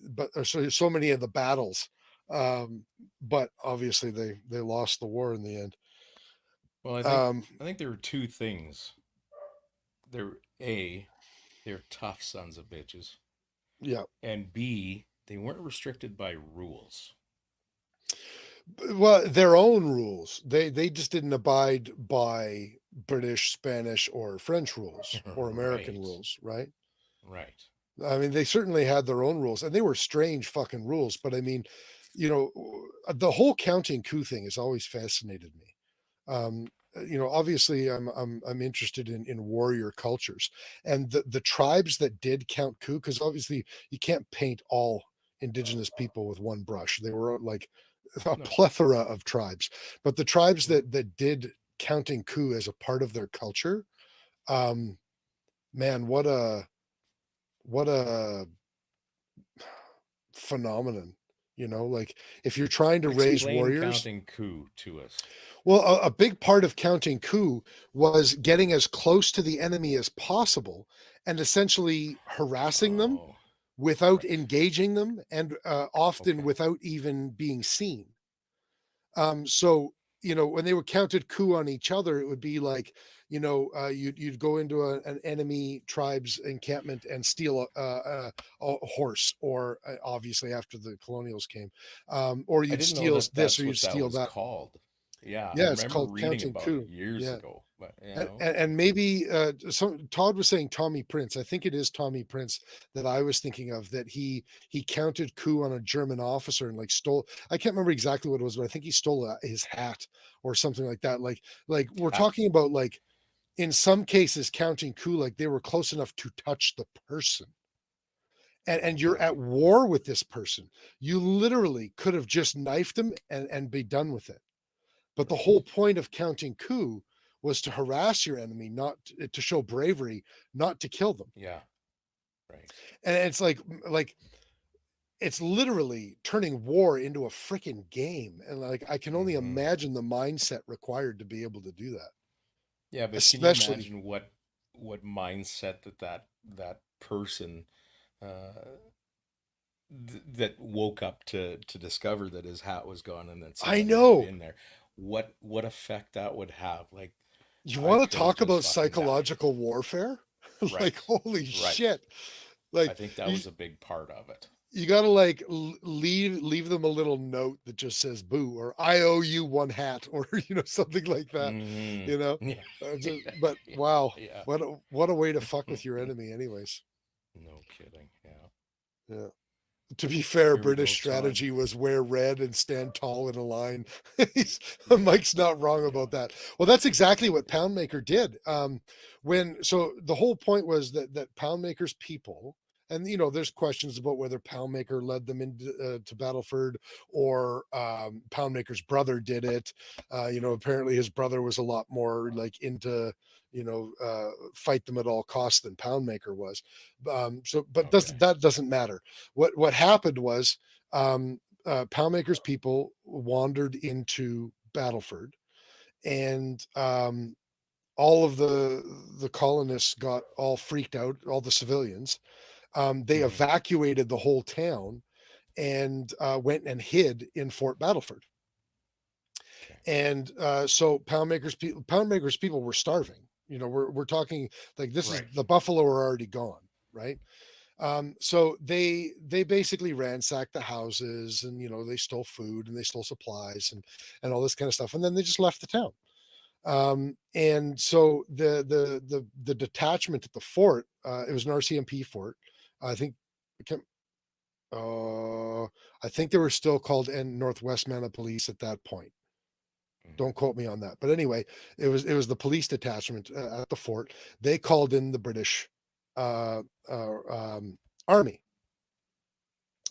But so many of the battles. But obviously they lost the war in the end. Well, Um, I think there were two things. They're they're tough sons of bitches, yeah. and B, they weren't restricted by rules. Well, their own rules. They just didn't abide by British, Spanish, or French rules or American Right. rules, right? Right. I mean, they certainly had their own rules, and they were strange fucking rules. But I mean, the whole counting coup thing has always fascinated me. Obviously, I'm interested in warrior cultures and the tribes that did count coup, because obviously you can't paint all indigenous people with one brush. They were like a No. plethora of tribes, but the tribes that did counting coup as a part of their culture, um, man, what a phenomenon. Like if you're trying to raise Explain warriors. counting coup to us. Well, a big part of counting coup was getting as close to the enemy as possible and essentially harassing them Oh, without right. engaging them, and often Okay. without even being seen. So when they were counted coup on each other, it would be like you'd go into an enemy tribe's encampment and steal a horse, or obviously after the colonials came, or I you'd didn't know steal that this or that's you'd what that steal was that. called. Yeah, I Yeah, it's remember called reading counting about it coup. years Yeah. ago. But And maybe Todd was saying Tommy Prince. I think it is Tommy Prince that I was thinking of, that he counted coup on a German officer and like stole. I can't remember exactly what it was, but I think he stole his hat or something like that. Like we're ha, talking about, like, in some cases counting coup, like they were close enough to touch the person. And you're okay. at war with this person. You literally could have just knifed him and be done with it. But the whole Right. point of counting coup was to harass your enemy, not to show bravery, not to kill them. Yeah. Right. And it's like it's literally turning war into a freaking game. And like I can only Hmm. imagine the mindset required to be able to do that. Yeah, but can you Especially, imagine what mindset that person uh, that woke up to discover that his hat was gone and that I somebody had know. been there? What effect that would have? Like, You I want to could have talk just about fucking died. psychological warfare? Like, Right. holy Right. shit. I Like, think that you, was a big part of it. you got to like leave them a little note that just says boo or I owe you one hat or, something like that, Hmm. you know? Yeah. But Yeah. wow, Yeah. what a way to fuck with your enemy, anyways. No kidding. Yeah. Yeah. To be fair, Here we British go, Todd. strategy was wear red and stand tall in a line. Yeah. Mike's not wrong Yeah. about that. Well, that's exactly what Yeah. Poundmaker did. So the whole point was that Poundmaker's people, and there's questions about whether Poundmaker led them into to Battleford or Poundmaker's brother did it. Apparently his brother was a lot more like into fight them at all costs than Poundmaker was. But Okay. that doesn't matter. What happened was Poundmaker's people wandered into Battleford, and all of the colonists got all freaked out. All the civilians. They Hmm. evacuated the whole town and went and hid in Fort Battleford. Okay. And so Poundmaker's people were starving. We're talking like this is Right. the buffalo are already gone, right? So they basically ransacked the houses and they stole food and they stole supplies and all this kind of stuff, and then they just left the town. And so the detachment at the fort, it was an RCMP fort. I think uh, I think they were still called Northwest Manna Police at that point. Hmm. Don't quote me on that, but anyway, it was the police detachment at the fort. They called in the British uh, army.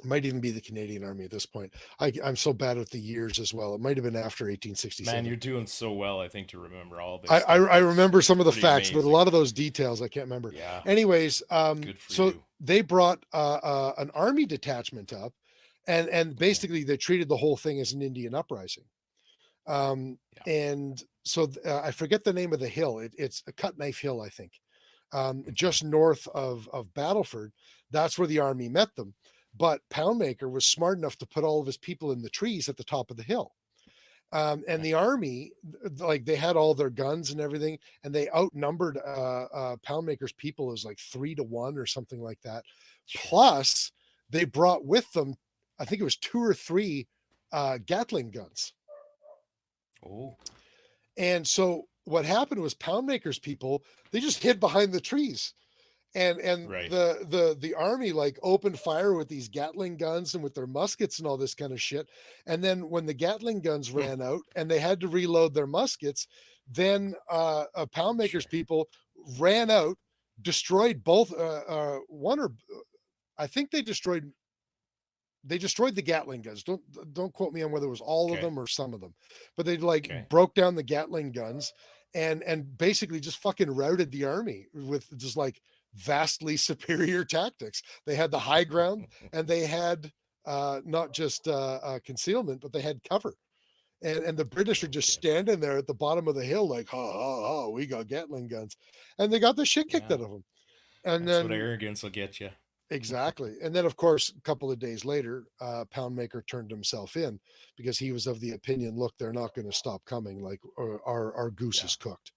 It might even be the Canadian Army at this point. I'm so bad with the years as well. It might have been after Man, 1867. you're doing so well, I think, to remember all this I, I stuff. I That's remember some of the pretty facts, but a amazing. lot of those details I can't remember. Yeah. Anyways, Good for so you. they brought an army detachment up, and Okay. basically they treated the whole thing as an Indian uprising. Yeah. And so I forget the name of the hill. It's a Cut Knife Hill, I think, Okay. just north of Battleford. That's where the army met them. But Poundmaker was smart enough to put all of his people in the trees at the top of the hill. And Right. the army, like they had all their guns and everything, and they outnumbered Poundmaker's people as like 3-1 or something like that. Sure. Plus, they brought with them, I think it was 2 or 3 Gatling guns. Oh, And so what happened was Poundmaker's people, they just hid behind the trees. And right. the army like opened fire with these Gatling guns and with their muskets and all this kind of shit. And then when the Gatling guns Hmm. ran out and they had to reload their muskets, then Poundmaker's Sure. people ran out, destroyed both one or I think they destroyed the Gatling guns. Don't quote me on whether it was all of Okay. them or some of them, but they like Okay. broke down the Gatling guns and basically just fucking routed the army with just like vastly superior tactics. They had the high ground and they had not just concealment, but they had cover. And the British are No just kidding. standing there at the bottom of the hill, like, ha ha ha, we got Gatling guns, and they got the shit kicked Yeah. out of them. And That's what then arrogance will get you. exactly. And then, of course, a couple of days later, Poundmaker turned himself in because he was of the opinion, look, they're not going to stop coming. Like our goose Yeah. is cooked.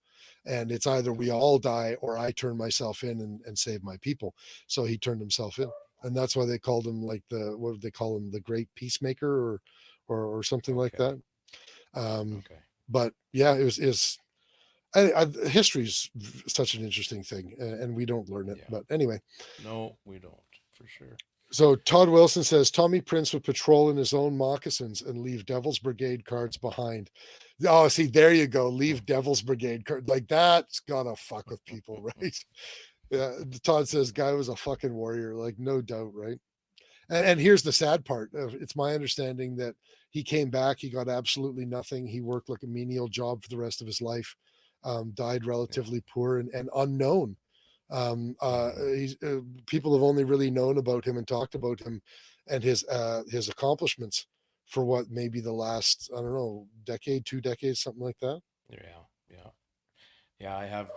And it's either Yeah. we all die or I turn myself in and save my people. So he turned himself in. And that's why they called him like what did they call him? The great peacemaker or something like Okay. that. Um, Okay. but yeah, history is such an interesting thing and we don't learn it. Yeah. But anyway, No, we don't, for sure. so Todd Wilson says Tommy Prince would patrol in his own moccasins and leave Devil's Brigade cards behind. Oh, see, there you go. Leave Devil's Brigade card. Like that's gotta fuck with people, right? Yeah. Todd says guy was a fucking warrior, like no doubt, right? And here's the sad part. It's my understanding that he came back, he got absolutely nothing. He worked like a menial job for the rest of his life, died Yeah. relatively poor and unknown People have only really known about him and talked about him and his accomplishments for what maybe the last, I don't know, decade, 2 decades, something like that. Yeah. I have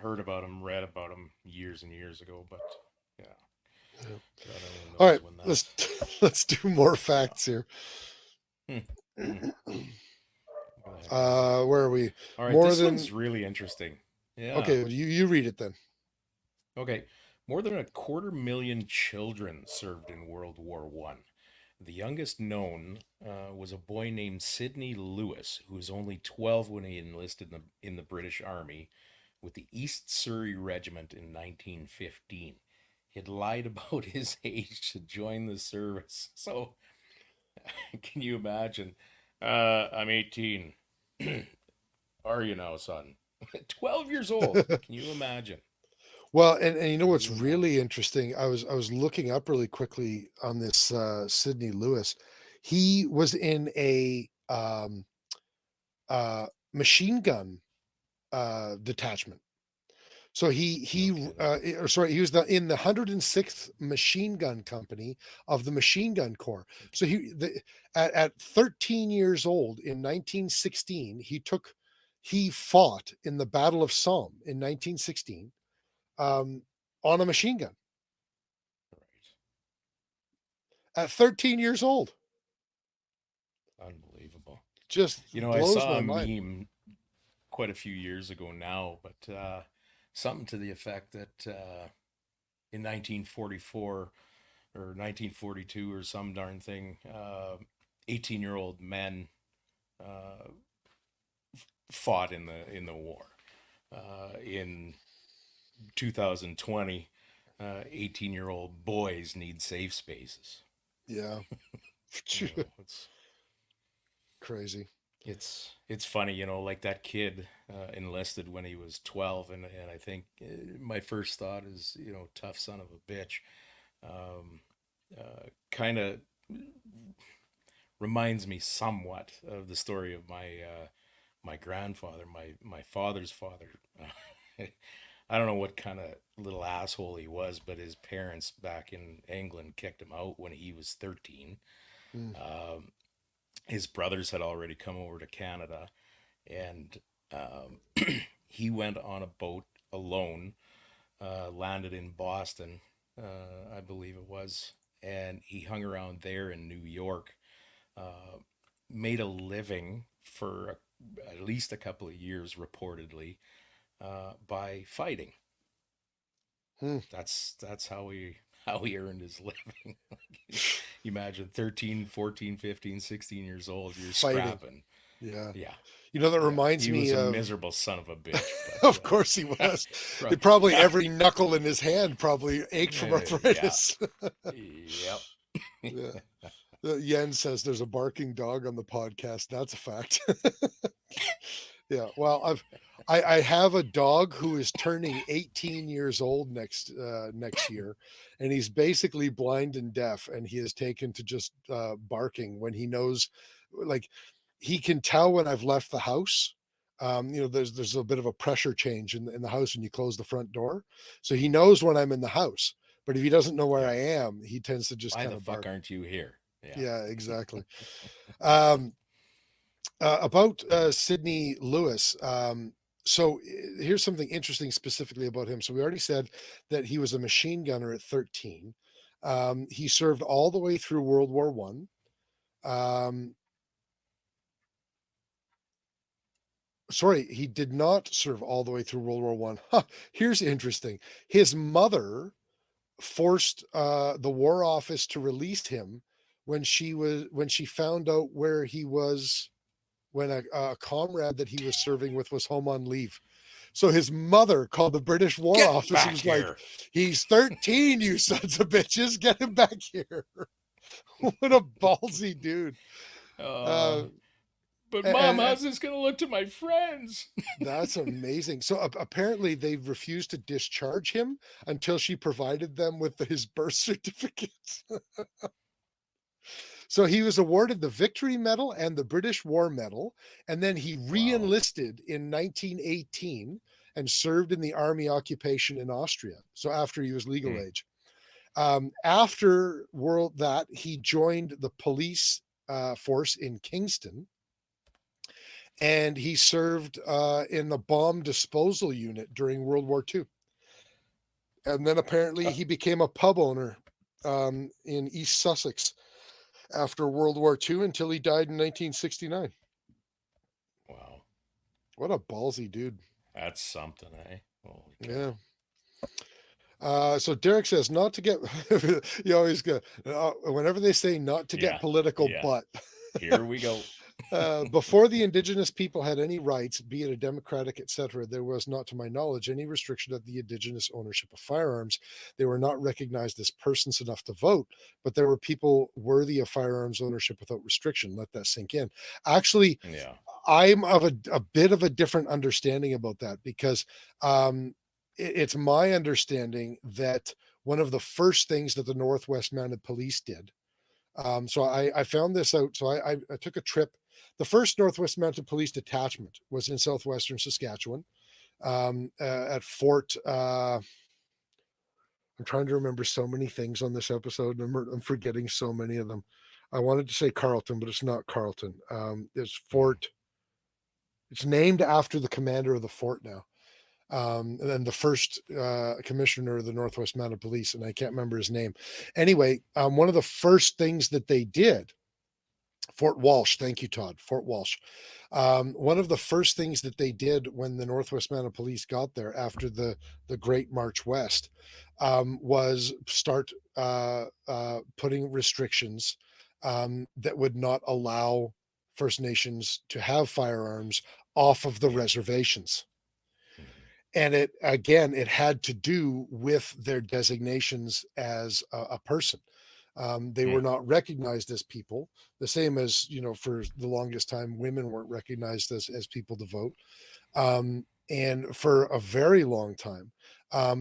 heard about him, read about him years and years ago, but yeah, Yeah. God only All knows right, when let's that. let's do more facts here. Hmm. Hmm. Where the heck are we? Where are we? All right, More this than one's really interesting. Yeah. okay. You read it then. Okay. More than 250,000 children served in World War One. The youngest known was a boy named Sidney Lewis, who was only 12 when he enlisted in the British Army with the East Surrey Regiment in 1915. He had lied about his age to join the service. So, can you imagine? I'm 18. Are you now, son? 12 years old. Can you imagine? Well, and you know Can what's you imagine? really interesting? I was looking up really quickly on this Sidney Lewis. He was in a machine gun detachment. So No kidding. he was in the 106th Machine Gun Company of the Machine Gun Corps. So at 13 years old in 1916, he fought in the Battle of Somme in 1916 um, on a machine gun Right. at 13 years old. Unbelievable. Just I blows saw my a mind. meme quite a few years ago now, but something to the effect that in 1944 or 1942 or some darn thing, 18-year-old men uh, fought in the war. In 2020, 18-year-old boys need safe spaces. Yeah, It's crazy. it's funny, like that kid enlisted when he was 12, and I think my first thought is, tough son of a bitch. Kind of reminds me somewhat of the story of my grandfather, my father's father. I don't know what kind of little asshole he was, but his parents back in England kicked him out when he was 13. Mm. Um, his brothers had already come over to Canada, and he went on a boat alone, landed in Boston, I believe it was, and he hung around there in New York, uh, made a living for at least a couple of years, reportedly, by fighting. Hmm. That's how he earned his living. Imagine 13, 14, 15, 16 years old, you're Fighting. scrapping. Yeah. Yeah. That Yeah, reminds he was me a of. miserable son of a bitch, but Of course he was. It probably every knuckle in his hand probably ached from yeah, arthritis. yep. Yeah. Yen says there's a barking dog on the podcast. That's a fact. Yeah. Well, I have a dog who is turning 18 years old next year, and he's basically blind and deaf, and he has taken to just barking when he knows, like, he can tell when I've left the house. There's a bit of a pressure change in the house when you close the front door, so he knows when I'm in the house. But if he doesn't know where Yeah. I am, he tends to just Why kind the of fuck bark. aren't you here? Yeah. Yeah, exactly. Um, about Sidney Lewis. Here's something interesting specifically about him. So we already said that he was a machine gunner at 13. He served all the way through World War One. Sorry, he did not serve all the way through World War One. Huh, here's interesting. His mother forced the War Office to release him when she found out where he was when a comrade that he was serving with was home on leave. So his mother called the British War Get Office and back was like, here. "He's 13, you sons of bitches, get him back here." What a ballsy dude. Uh, Uh, but mom, and how's this gonna look to my friends? that's amazing. So apparently they refused to discharge him until she provided them with his birth certificate. So he was awarded the Victory Medal and the British War Medal, and then he Wow. re-enlisted in 1918 and served in the army occupation in Austria. So after he was legal age. After that, he joined the police force in Kingston, and he served in the bomb disposal unit during World War II. And then apparently he became a pub owner in East Sussex after World War II until he died in 1969. Wow. What a ballsy dude. That's something, eh? Holy cow. Yeah. So Derek says not to get, you always go, whenever they say not to get political, but here we go. Before the indigenous people had any rights, be it a democratic, etc., there was not, to my knowledge, any restriction of the indigenous ownership of firearms. They were not recognized as persons enough to vote, but there were people worthy of firearms ownership without restriction. Let that sink in. Actually, I'm of a bit of a different understanding about that, because it's my understanding that one of the first things that the Northwest Mounted Police did, so I found this out. So I took a trip. The first Northwest Mounted Police detachment was in southwestern Saskatchewan at Fort. I'm trying to remember so many things on this episode. I'm forgetting so many of them. I wanted to say Carleton, but it's not Carleton. It's Fort. It's named after the commander of the fort now. And then the first commissioner of the Northwest Mounted Police, and I can't remember his name. Anyway, one of the first things that they did, Fort Walsh, thank you, Todd, Fort Walsh. One of the first things that they did when the Northwest Mounted Police got there after the Great March West was start putting restrictions that would not allow First Nations to have firearms off of the reservations. And it had to do with their designations as a person. They were not recognized as people, the same as, for the longest time, women weren't recognized as people to vote. And for a very long time,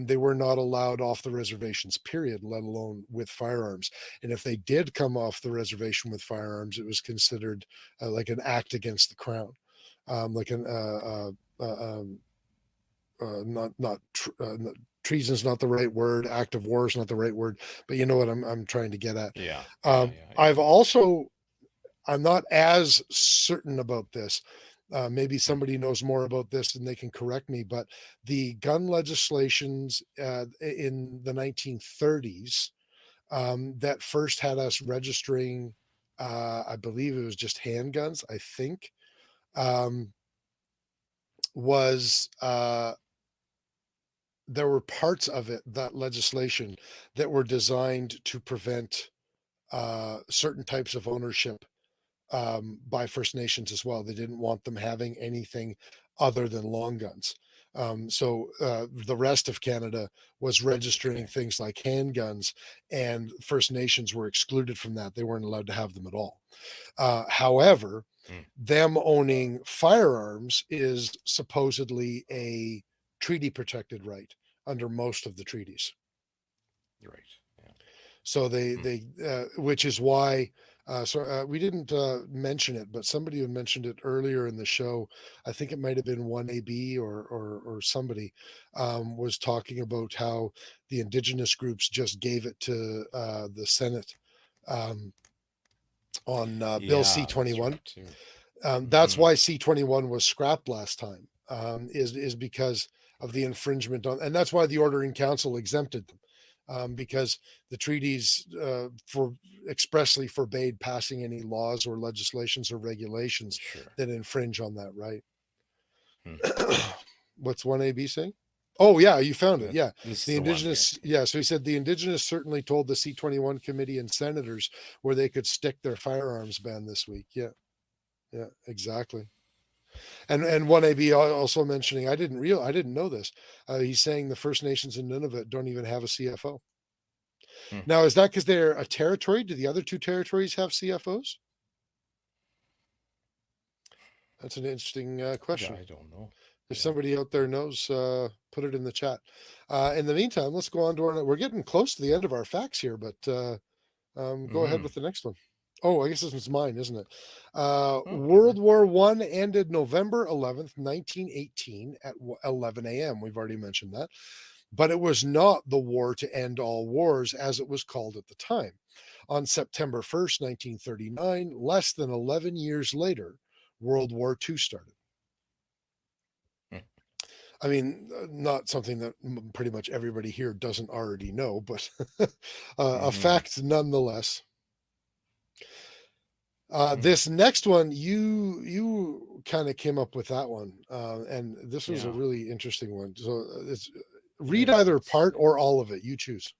they were not allowed off the reservations, period, let alone with firearms. And if they did come off the reservation with firearms, it was considered like an act against the crown, treason's not the right word, act of war is not the right word, but you know what I'm trying to get at. I'm not as certain about this. Maybe somebody knows more about this and they can correct me, but the gun legislations in the 1930s that first had us registering, I believe it was just handguns, I think, was there were parts of it, that legislation, that were designed to prevent certain types of ownership by First Nations as well. They didn't want them having anything other than long guns. So the rest of Canada was registering things like handguns, and First Nations were excluded from that. They weren't allowed to have them at all. However, them owning firearms is supposedly a treaty protected right under most of the treaties. Right. Yeah. So they which is why we didn't mention it, but somebody had mentioned it earlier in the show. I think it might have been 1AB or somebody was talking about how the indigenous groups just gave it to the Senate on Bill C-21. That's why C-21 was scrapped last time, is because of the infringement on, and that's why the Order in Council exempted them, because the treaties expressly forbade passing any laws or legislations or regulations that infringe on that right. What's 1AB saying? Oh yeah, you found it. Yeah, the indigenous. Yeah, so he said the indigenous certainly told the C-21 committee and senators where they could stick their firearms ban this week. Yeah, exactly. And 1AB also mentioning, I didn't know this. He's saying the First Nations in Nunavut don't even have a CFO. Now, is that because they're a territory? Do the other two territories have CFOs? That's an interesting question. I don't know. If somebody out there knows, put it in the chat. In the meantime, let's go on to we're getting close to the end of our facts here, but go ahead with the next one. Oh, I guess this was mine, isn't it? Oh, World War One ended November 11th, 1918 at 11 a.m. We've already mentioned that. But it was not the war to end all wars as it was called at the time. On September 1st, 1939, less than 11 years later, World War II started. Hmm. I mean, not something that pretty much everybody here doesn't already know, but a fact nonetheless. This next one, you kind of came up with that one, and this was a Yeah. really interesting one. So It read either is. part or all of it. You choose.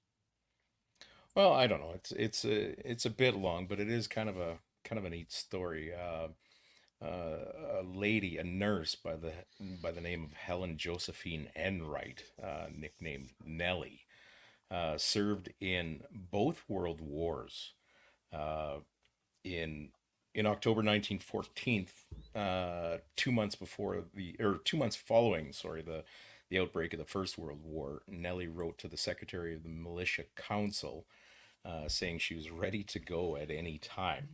Well, I don't know. It's a bit long, but it is kind of a neat story. A lady, a nurse by the name of Helen Josephine Enright, nicknamed Nellie, served in both World Wars. Uh, in in October 1914, 2 months before the or 2 months following, sorry, the outbreak of the First World War, Nellie wrote to the Secretary of the Militia Council, saying she was ready to go at any time.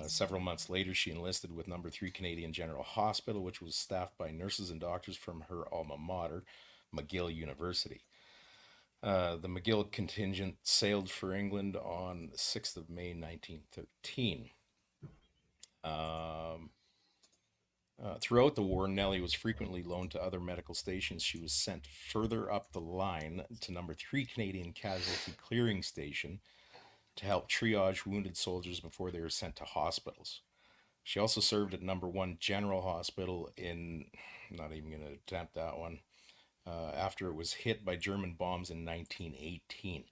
Several months later, she enlisted with Number 3 Canadian General Hospital, which was staffed by nurses and doctors from her alma mater, McGill University. The McGill contingent sailed for England on the 6th of May 1913. Um, Throughout the war, Nellie was frequently loaned to other medical stations. She was sent further up the line to Number 3 Canadian Casualty Clearing Station to help triage wounded soldiers before they were sent to hospitals. She also served at Number 1 General Hospital in, I'm not even going to attempt that one, after it was hit by German bombs in 1918.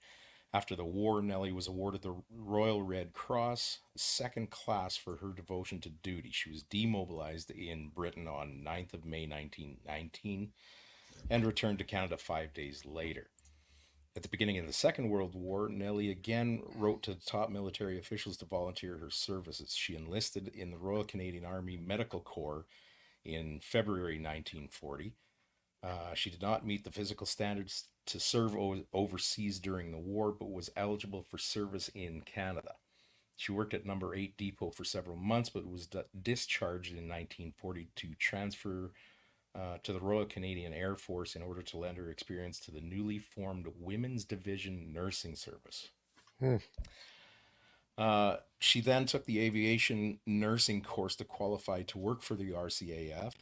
After the war, Nellie was awarded the Royal Red Cross, second class, for her devotion to duty. She was demobilized in Britain on 9th of May 1919 and returned to Canada 5 days later. At the beginning of the Second World War, Nellie again wrote to top military officials to volunteer her services. She enlisted in the Royal Canadian Army Medical Corps in February 1940. She did not meet the physical standards to serve overseas during the war, but was eligible for service in Canada. She worked at Number 8 Depot for several months, but was discharged in 1940 to transfer to the Royal Canadian Air Force in order to lend her experience to the newly formed Women's Division Nursing Service. Hmm. She then took the aviation nursing course to qualify to work for the RCAF,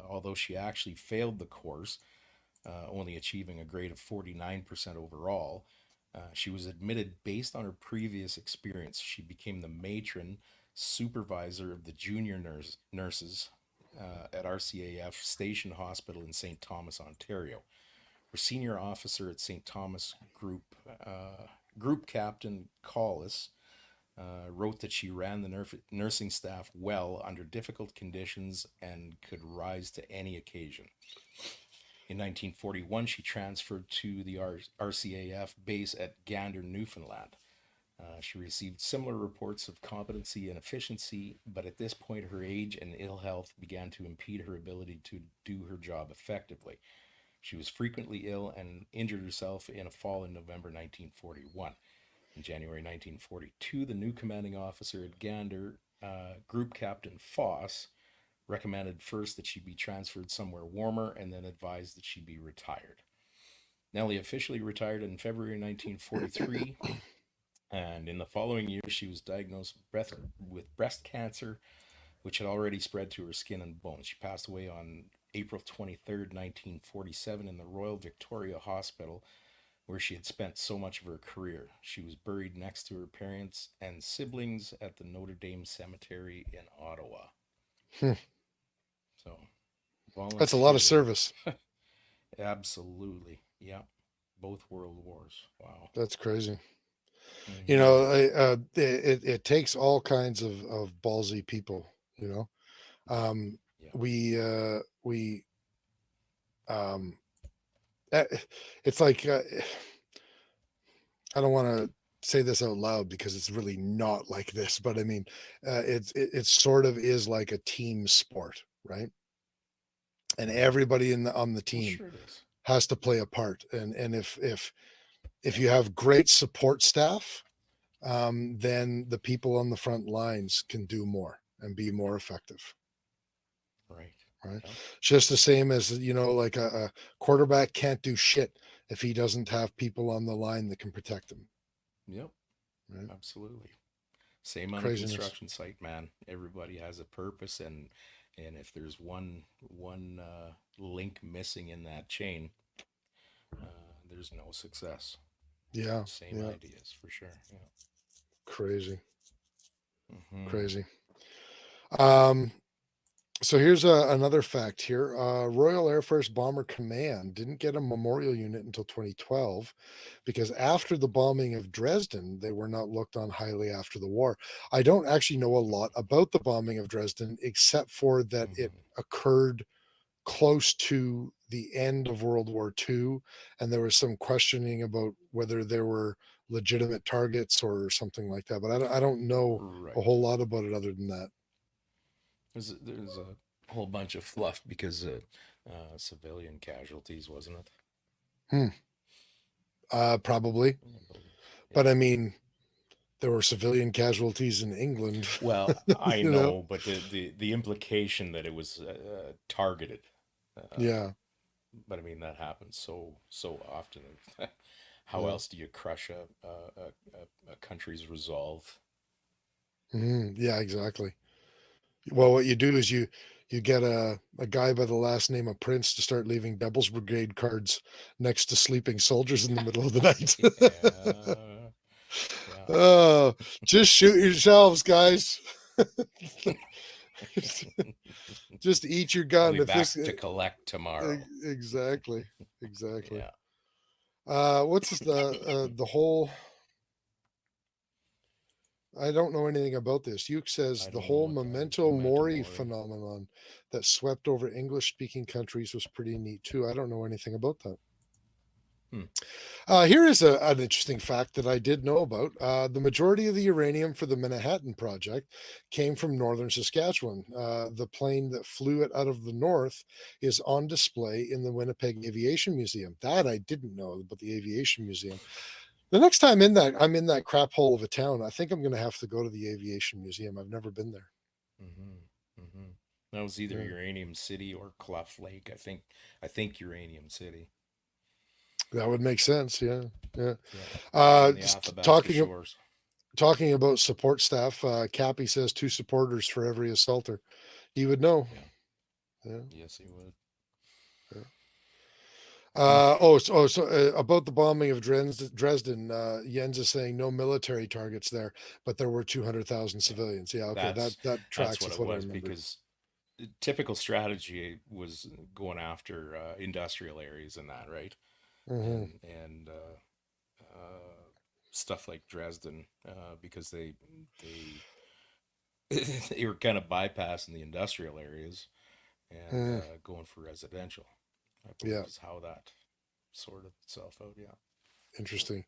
although she actually failed the course, only achieving a grade of 49% overall. She was admitted based on her previous experience. She became the matron supervisor of the junior nurses at RCAF Station Hospital in St. Thomas, Ontario. Her senior officer at St. Thomas Group Captain Collis wrote that she ran the nursing staff well under difficult conditions and could rise to any occasion. In 1941, she transferred to the RCAF base at Gander, Newfoundland. She received similar reports of competency and efficiency, but at this point, her age and ill health began to impede her ability to do her job effectively. She was frequently ill and injured herself in a fall in November 1941. In January 1942, the new commanding officer at Gander, Group Captain Foss, recommended first that she be transferred somewhere warmer and then advised that she be retired. Nellie officially retired in February 1943, and in the following year, she was diagnosed with breast cancer, which had already spread to her skin and bones. She passed away on April 23rd, 1947, in the Royal Victoria Hospital, where she had spent so much of her career. She was buried next to her parents and siblings at the Notre Dame Cemetery in Ottawa. Hmm. So, That's a lot of volunteer. service. Absolutely. Yeah. Both world wars. Wow. That's crazy. You Hmm. know, it takes all kinds of ballsy people. You know, um, Yeah. we um, eh, it's like I don't want to say this out loud because it's really not like this, but I mean, it sort of is like a team sport, right? And Hmm. everybody on the Well, team sure it is. has to play a part. And if you have great support staff, then the people on the front lines can do more and be more effective. Right. Right. Yep. Just the same as, like a quarterback can't do shit if he doesn't have people on the line that can protect him. Yep. Right. Absolutely. Same on a Craziness. construction site, man. Everybody has a purpose, and if there's one link missing in that chain, there's no success. Yeah. Same Yeah. ideas for sure. Yeah. Crazy. Mm-hmm. Crazy. Um, So here's another fact here. Royal Air Force Bomber Command didn't get a memorial unit until 2012 because after the bombing of Dresden, they were not looked on highly after the war. I don't actually know a lot about the bombing of Dresden, except for that it Mm-hmm. occurred close to the end of World War II, and there was some questioning about whether there were legitimate targets or something like that. But I don't know a Right. whole lot about it other than that. There's a whole bunch of fluff because of civilian casualties, wasn't it? Hmm. Probably. I believe. But I Yeah. mean, there were civilian casualties in England, Well, I you know? know, but the implication that it was targeted. Uh, Yeah. but I mean that happens so often. How Yeah. else do you crush a country's resolve? Yeah, exactly. Well, what you do is you get a guy by the last name of Prince to start leaving Devil's Brigade cards next to sleeping soldiers in the middle of the night. Yeah, yeah. Oh, just shoot yourselves, guys. Just eat your I'll gun be if this back to collect tomorrow. exactly. Exactly. Yeah, What's this, the whole I don't know anything about this. Yuke says I the don't know whole what that is. memento Memento mori mori. phenomenon that swept over English speaking countries was pretty neat too. I don't know anything about that. Hmm. Here is an interesting fact that I did know about. The majority of the uranium for the Manhattan Project came from northern Saskatchewan. The plane that flew it out of the north is on display in the Winnipeg Aviation Museum. That I didn't know about the Aviation Museum. The next time I'm in that crap hole of a town, I think I'm going to have to go to the Aviation Museum. I've never been there. Mm-hmm. Mm-hmm. That was either Yeah, Uranium City or Clough Lake. I think Uranium City. that would make sense. Yeah, yeah. Yeah, right on the Just Athabasca shores. talking about support staff. Cappy says 2 supporters for every assaulter. He would know. Yeah. Yeah. Yes, he would. Yeah. Hmm. About the bombing of Dresden, Jens is saying no military targets there, but there were 200,000 Yeah. civilians. Yeah, okay, that That's that that's tracks what with it what I was remembered. because the typical strategy was going after industrial areas and that, right? Hmm. And stuff like Dresden because they they were kind of bypassing the industrial areas and Mm, going for residential. I yeah, believe is how that sorted itself out. Yeah. interesting.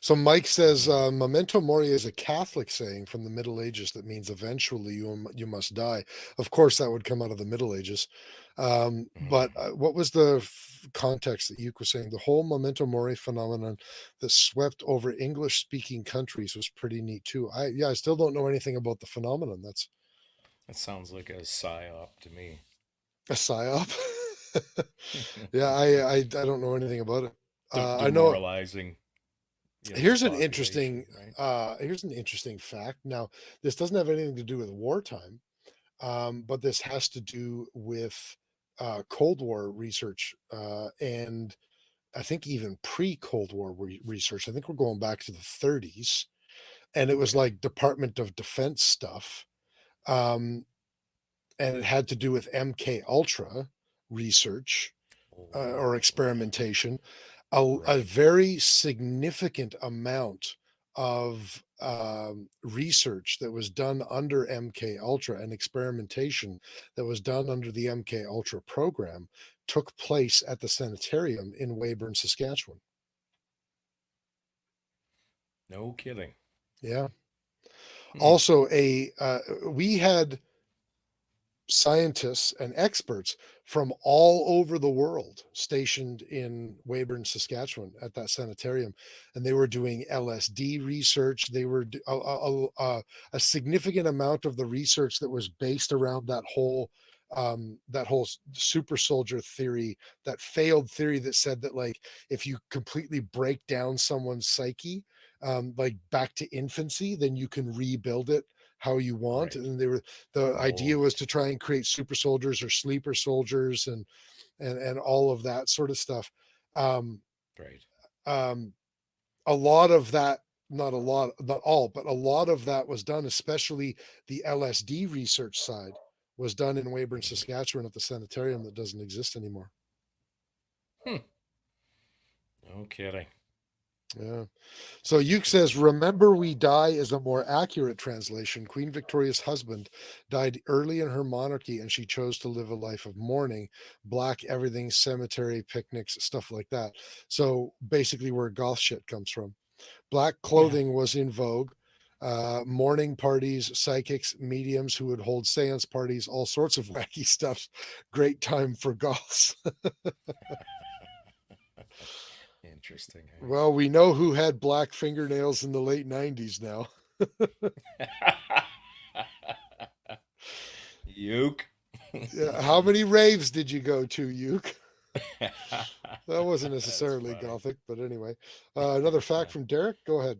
So Mike says Hmm. memento mori is a Catholic saying from the Middle Ages that means eventually you must die. Of course, that would come out of the Middle Ages. But Hmm. what was the context that you were saying? The whole memento mori phenomenon that swept over English-speaking countries was pretty neat too. I still don't know anything about the phenomenon. That's That sounds like a psyop to me. a psyop. Yeah, I don't know anything about it. I know Demoralizing, the here's an population, interesting right? fact. Now, this doesn't have anything to do with wartime, but this has to do with Cold War research and I think even pre-Cold War research. I think we're going back to the 30s, and it was Okay. like Department of Defense stuff, um, and it had to do with MK Ultra research or Oh, experimentation. A right. very significant amount of research that was done under MK Ultra and experimentation that was done under the MK Ultra program took place at the sanitarium in Weyburn, Saskatchewan. No kidding. Yeah. Hmm. Also, a we had scientists and experts from all over the world stationed in Weyburn, Saskatchewan at that sanitarium. And they were doing LSD research. They were a significant amount of the research that was based around that whole super soldier theory, that failed theory that said that, like, if you completely break down someone's psyche, like back to infancy, then you can rebuild it how you want. Right. And the idea was to try and create super soldiers or sleeper soldiers, and all of that sort of stuff. Right. A lot of that, not a lot, not all, but a lot of that was done, especially the LSD research side, was done in Weyburn, Saskatchewan at the sanitarium that doesn't exist anymore. No kidding. Yeah. So Uke says, "Remember We Die" is a more accurate translation. Queen Victoria's husband died early in her monarchy, and she chose to live a life of mourning, black everything, cemetery, picnics, stuff like that. So basically where goth shit comes from. Black clothing was in vogue. Mourning parties, psychics, mediums who would hold seance parties, all sorts of wacky stuff. Great time for goths. Interesting. Well, we know who had black fingernails in the late 90s now. Uke. Yeah, how many raves did you go to, Uke? That wasn't necessarily funny. gothic, but anyway. Another fact from Derek. Go ahead.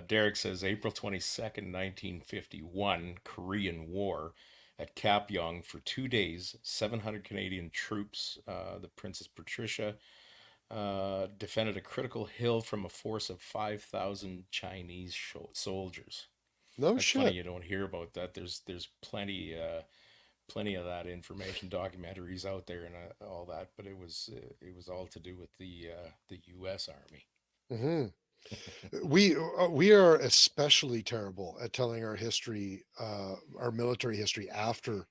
Derek says April 22nd, 1951, Korean War. At Kapyong for 2 days, 700 Canadian troops, the Princess Patricia, defended a critical hill from a force of 5,000 Chinese soldiers. No That's funny shit. you don't hear about that. There's plenty of that information, documentaries out there and all that, but it was all to do with the U.S. Army. Hmm. We are especially terrible at telling our history, our military history after,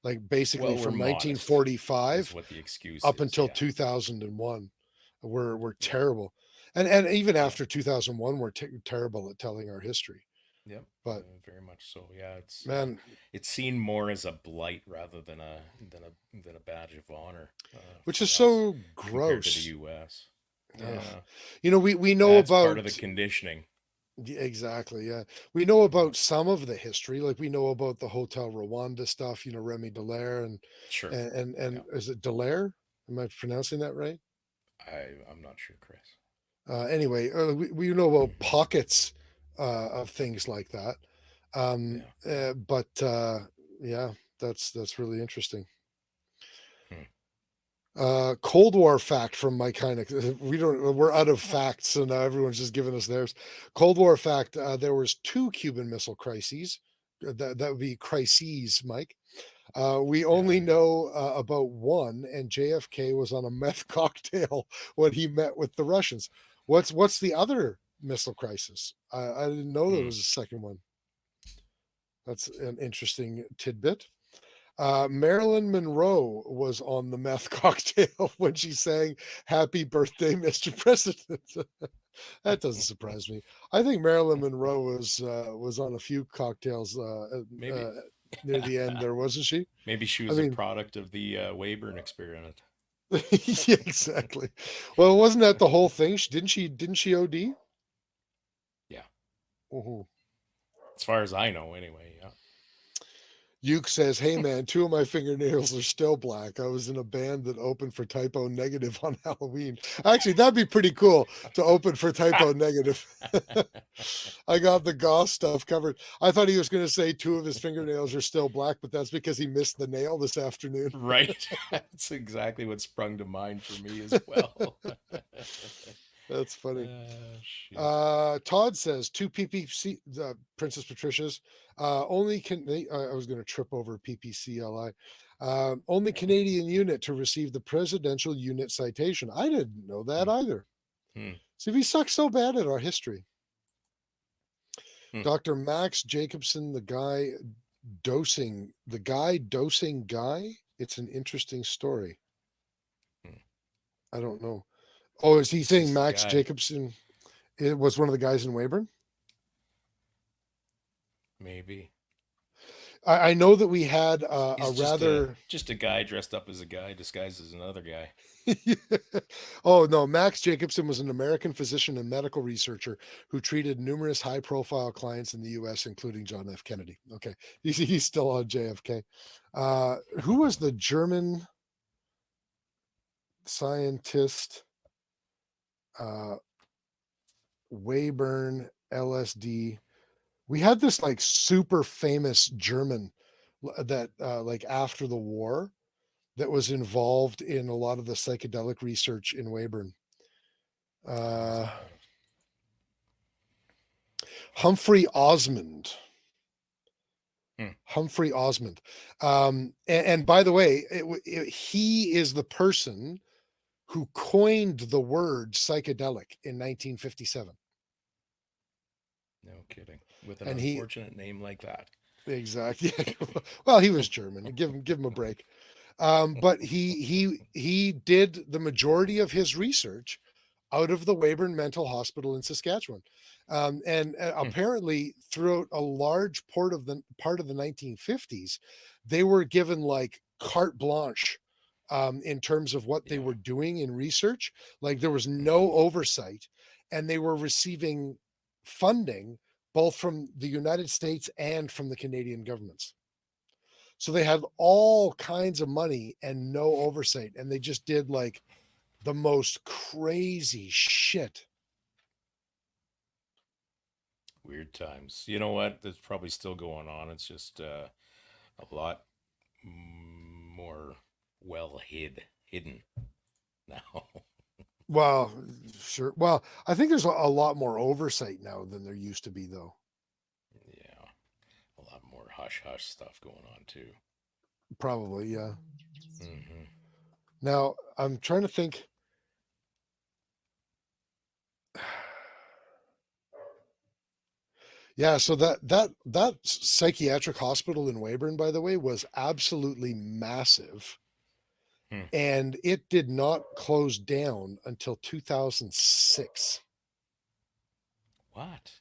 like, basically Well, we're from modest, is 1945 what the excuse up is. until Yeah, 2001. We're yeah, terrible, and even yeah. after 2001, we're terrible at telling our history. Yep, But very much so. Yeah, man, it's seen more as a blight rather than a badge of honor which for is us so compared to the gross. U.S. Ugh. Yeah, We know that's part of the about. conditioning. Exactly, yeah. We know Yeah, about some of the history, like we know about the Hotel Rwanda stuff, Remy Dallaire sure. and Yeah, is it Dallaire? Am I pronouncing that right? I'm not sure, Chris. Anyway, we know about pockets of things like that. Yeah. But yeah, that's really interesting. Hmm. Cold War fact from Mike Hynek. We're out of facts, so now everyone's just giving us theirs. Cold War fact: there was 2 Cuban Missile Crises. That would be crises, Mike. We only Yeah. know about one, and JFK was on a meth cocktail when he met with the Russians. What's the other missile crisis? I didn't know there Hmm. was a second one. That's an interesting tidbit. Marilyn Monroe was on the meth cocktail when she sang "Happy Birthday, Mr. President." That doesn't surprise me. I think Marilyn Monroe was on a few cocktails Maybe. near the end. There wasn't she? Maybe she I was a mean, product of the Weyburn experiment. yeah, exactly. Well, wasn't that the whole thing? Didn't she OD? Yeah, Mhm. as far as I know, anyway. Yeah. Uke says, "Hey man, 2 of my fingernails are still black. I was in a band that opened for Typo Negative on Halloween." Actually, that'd be pretty cool to open for Typo Negative. I got the goth stuff covered. I thought he was going to say 2 of his fingernails are still black, but that's because he missed the nail this afternoon. Right. That's exactly what sprung to mind for me as well. That's funny. Shit. Todd says 2 PPC Princess Patricia's only can. I was going to trip over PPCLI. Only Canadian unit to receive the Presidential Unit Citation. I didn't know that Hmm. either. Hmm. See, we suck so bad at our history. Hmm. Dr. Max Jacobson, the guy dosing guy. It's an interesting story. Hmm. I don't know. Oh, is he It's saying just a Max guy. Jacobson? It was one of the guys in Weyburn. Maybe. I know that we had a He's rather. just a guy dressed up as a guy disguised as another guy. Oh no, Max Jacobson was an American physician and medical researcher who treated numerous high-profile clients in the U.S., including John F. Kennedy. Okay, he's still on JFK. Who was the German scientist? Uh, Weyburn, LSD. We had this like super famous German that like after the war that was involved in a lot of the psychedelic research in Weyburn. Uh, Humphrey Osmond. Hmm. Humphrey Osmond. And by the way, he is the person who coined the word psychedelic in 1957. No kidding. With an And he unfortunate name like that. exactly. Well, he was German. Give him a break. But he did the majority of his research out of the Weyburn Mental Hospital in Saskatchewan, and apparently throughout a large part of the 1950s, they were given like carte blanche in terms of what they Yeah. were doing in research. Like there was no oversight, and they were receiving funding both from the United States and from the Canadian governments. So they had all kinds of money and no oversight, and they just did like the most crazy shit. Weird times. You know what? That's probably still going on. It's just a lot more hidden now. Well, sure. Well, I think there's a lot more oversight now than there used to be, though. Yeah, a lot more hush hush stuff going on too. Probably, yeah. Hmm. Now I'm trying to think. Yeah, so that psychiatric hospital in Weyburn, by the way, was absolutely massive, Hmm. and it did not close down until 2006, What?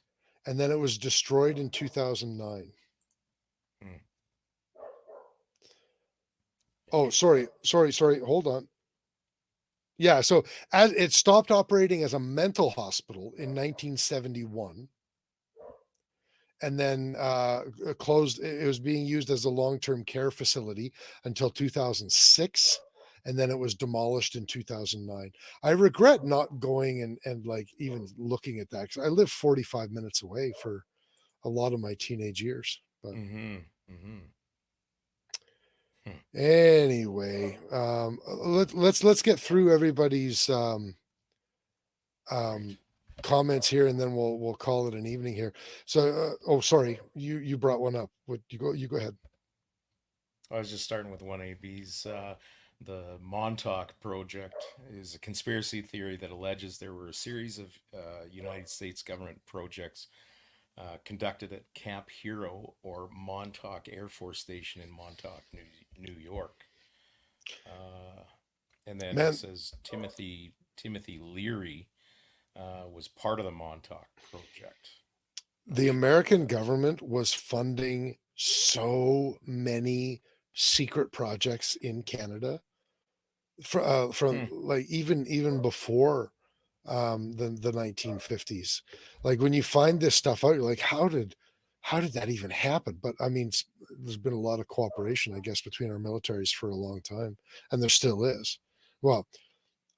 and then it was destroyed in 2009. Hmm. Oh, sorry. Hold on. Yeah, so as it stopped operating as a mental hospital in 1971, and then closed. It was being used as a long-term care facility until 2006, and then it was demolished in 2009. I regret not going and like even looking at that because I lived 45 minutes away for a lot of my teenage years. But Mm-hmm. Mm-hmm. Hmm. anyway, let's get through everybody's Right. um, comments here, and then we'll call it an evening here. So, oh, sorry, you brought one up. What you go ahead. I was just starting with 1AB's. The Montauk Project is a conspiracy theory that alleges there were a series of United States government projects conducted at Camp Hero or Montauk Air Force Station in Montauk, New York. Uh, and then it Man, says Timothy Leary was part of the Montauk Project. Not the sure about American that. government was funding so many secret projects in Canada from Hmm. like even before the 1950s. Like when you find this stuff out, you're like, how did that even happen? But I mean, there's been a lot of cooperation, I guess, between our militaries for a long time, and there still is. Well,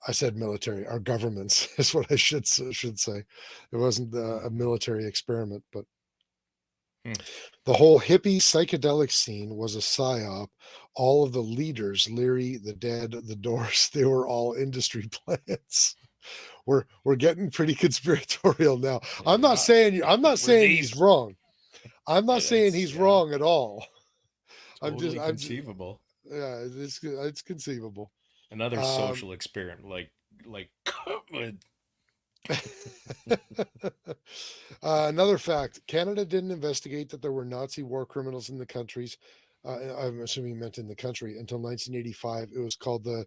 I said military, our governments is what I should say. It wasn't a Mm-hmm. military experiment, but Hmm. the whole hippie psychedelic scene was a psyop. All of the leaders, Leary, the Dead, the Doors, they were all industry plants. We're getting pretty conspiratorial now. Yeah, I'm not we're saying deep. he's wrong. I'm not saying It's he's wrong at all. totally I'm just conceivable. yeah, it's conceivable. Another Um, social experiment, like COVID. Another fact: Canada didn't investigate that there were Nazi war criminals in the countries. I'm assuming meant in the country until 1985. It was called the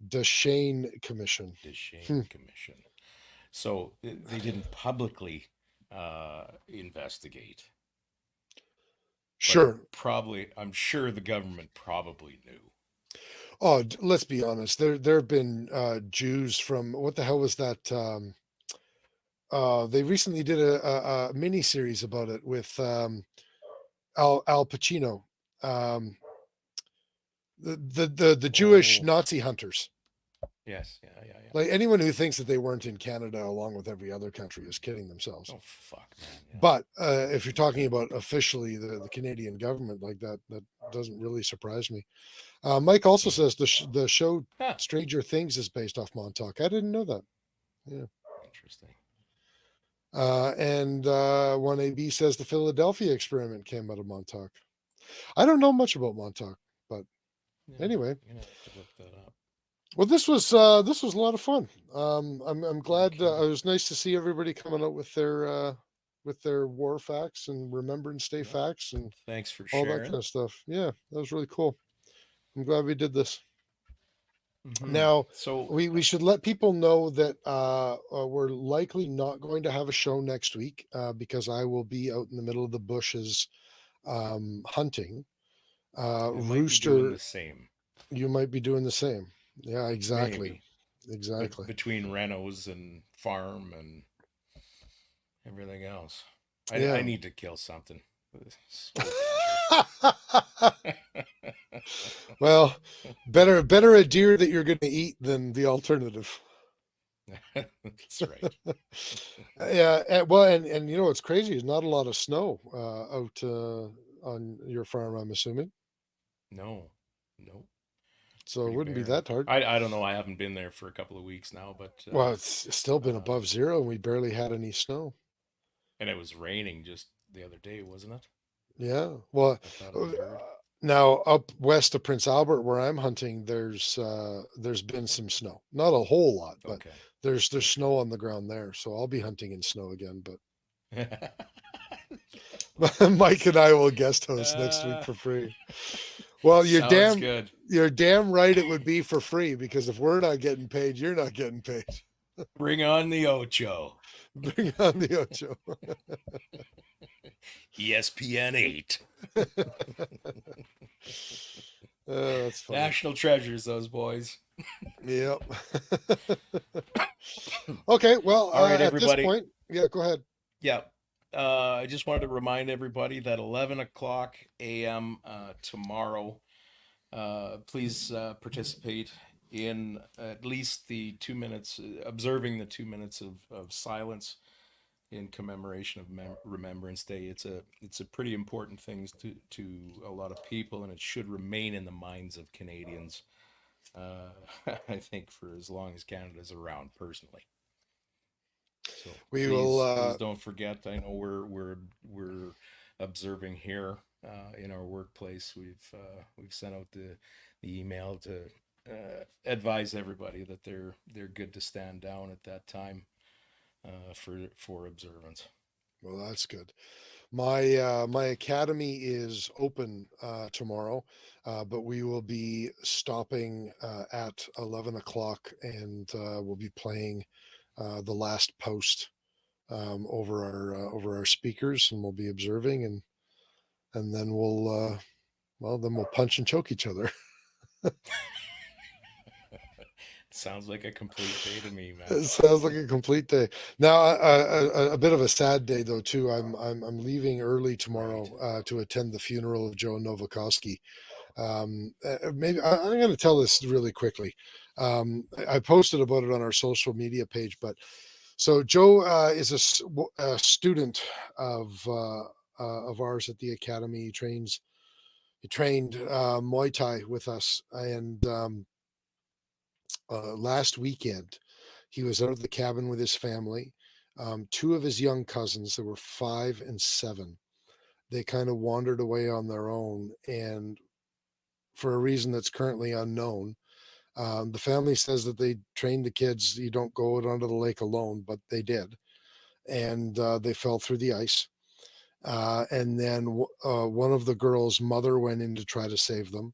Deschênes Commission. Hmm. Deschênes Commission. So they didn't publicly investigate. Sure. I'm sure the government probably knew. Oh, let's be honest. There have been Jews from what the hell was that? They recently did a mini series about it with Al Pacino, um, the Jewish Oh, Nazi hunters. yes, yeah, yeah, yeah. Like anyone who thinks that they weren't in Canada along with every other country is kidding themselves. Oh fuck, man. Yeah. But if you're talking about officially the Canadian government like that, that doesn't really surprise me. Mike also says the show Huh. Stranger Things is based off Montauk. I didn't know that. Yeah. Interesting. And 1AB says the Philadelphia experiment came out of Montauk. I don't know much about Montauk, but Yeah, anyway. you're gonna have to look that up. Well, this was a lot of fun. I'm glad Okay. it was nice to see everybody coming out with their war facts and Remembrance Day Yeah. facts and Thanks for all that sharing. kind of stuff. Yeah, that was really cool. I'm glad we did this. Mhm. Now So we should let people know that we're likely not going to have a show next week because I will be out in the middle of the bushes hunting. I might be doing Rooster, the same. you might be doing the same. Yeah, exactly. Maybe. Exactly. Between renos and farm and everything else. I Yeah. need to kill something. So Well, better a deer that you're going to eat than the alternative. That's right. Yeah, well, and you know what's crazy is not a lot of snow out on your farm, I'm assuming. No. So it Pretty wouldn't be barren. that hard. I don't know. I haven't been there for a couple of weeks now, but Well, it's still been uh, above zero, and we barely had any snow. and it was raining just the other day, wasn't it? Yeah. Well, I thought I heard. now up west of Prince Albert, where I'm hunting, there's been some snow. Not a whole lot, but Okay. there's snow on the ground there. So I'll be hunting in snow again. But Mike and I will guest host next week for free. Well, Sounds good. you're damn right it would be for free because if we're not getting paid, you're not getting paid. Bring on the Ocho. Bring on the Ocho. ESPN 8. That's funny. National treasures, those boys. Yep. Okay, well, All right, at everybody. this point, yeah, go ahead. Yeah. I just wanted to remind everybody that 11 o'clock a.m. Tomorrow, please participate in at least the 2 minutes, observing the 2 minutes of silence in commemoration of Remembrance Day. It's a pretty important thing to a lot of people, and it should remain in the minds of Canadians. I think for as long as Canada's around, personally. So We please, will. please don't forget. I know we're observing here in our workplace. We've sent out the email to advise everybody that they're good to stand down at that time for observance. Well, that's good. My academy is open tomorrow, but we will be stopping at 11 o'clock, and we'll be playing the last post over our speakers, and we'll be observing, and then we'll punch and choke each other. Sounds like a complete day to me, man. It sounds like a complete day. Now, a bit of a sad day though too. I'm leaving early tomorrow to attend the funeral of Joe Novikowski. Maybe I'm going to tell this really quickly. I posted about it on our social media page, but so Joe is a student of ours at the academy. He trained Muay Thai with us, and last weekend he was out of the cabin with his family. Two of his young cousins, that were 5 and 7, they kind of wandered away on their own, and for a reason that's currently unknown. The family says that they trained the kids. You don't go out onto the lake alone, but they did. And they fell through the ice. And then one of the girls' mother went in to try to save them.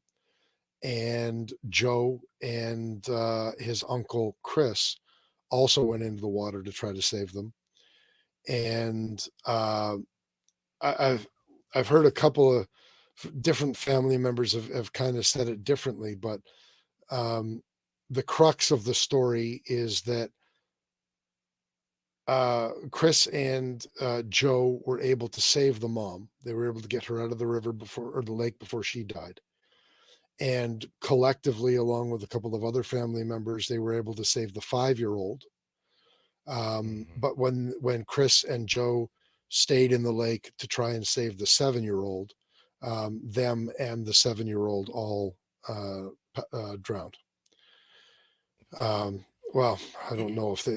And Joe and his uncle Kris also went into the water to try to save them. And I've heard a couple of different family members have kind of said it differently, but the crux of the story is that Kris and Joe were able to save the mom. They were able to get her out of the river or the lake before she died. And collectively, along with a couple of other family members, they were able to save the 5-year-old. But when Kris and Joe stayed in the lake to try and save the 7-year-old, them and the 7-year-old all drowned. Well, I don't know if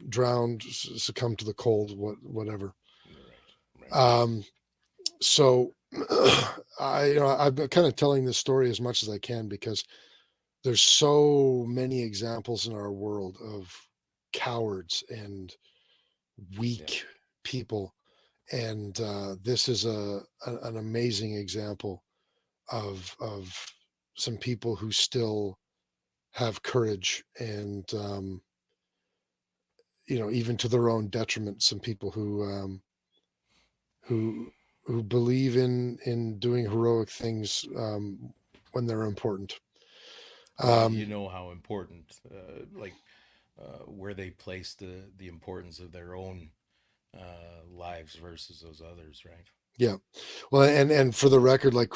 drowned, succumbed to the cold, whatever. Right. So I'm kind of telling this story as much as I can because there's so many examples in our world of cowards and weak people. And this is an amazing example of some people who still have courage and, even to their own detriment, some people who believe in doing heroic things when they're important. You know how important, where they place the importance of their own lives versus those others, right? Yeah. Well, and for the record, like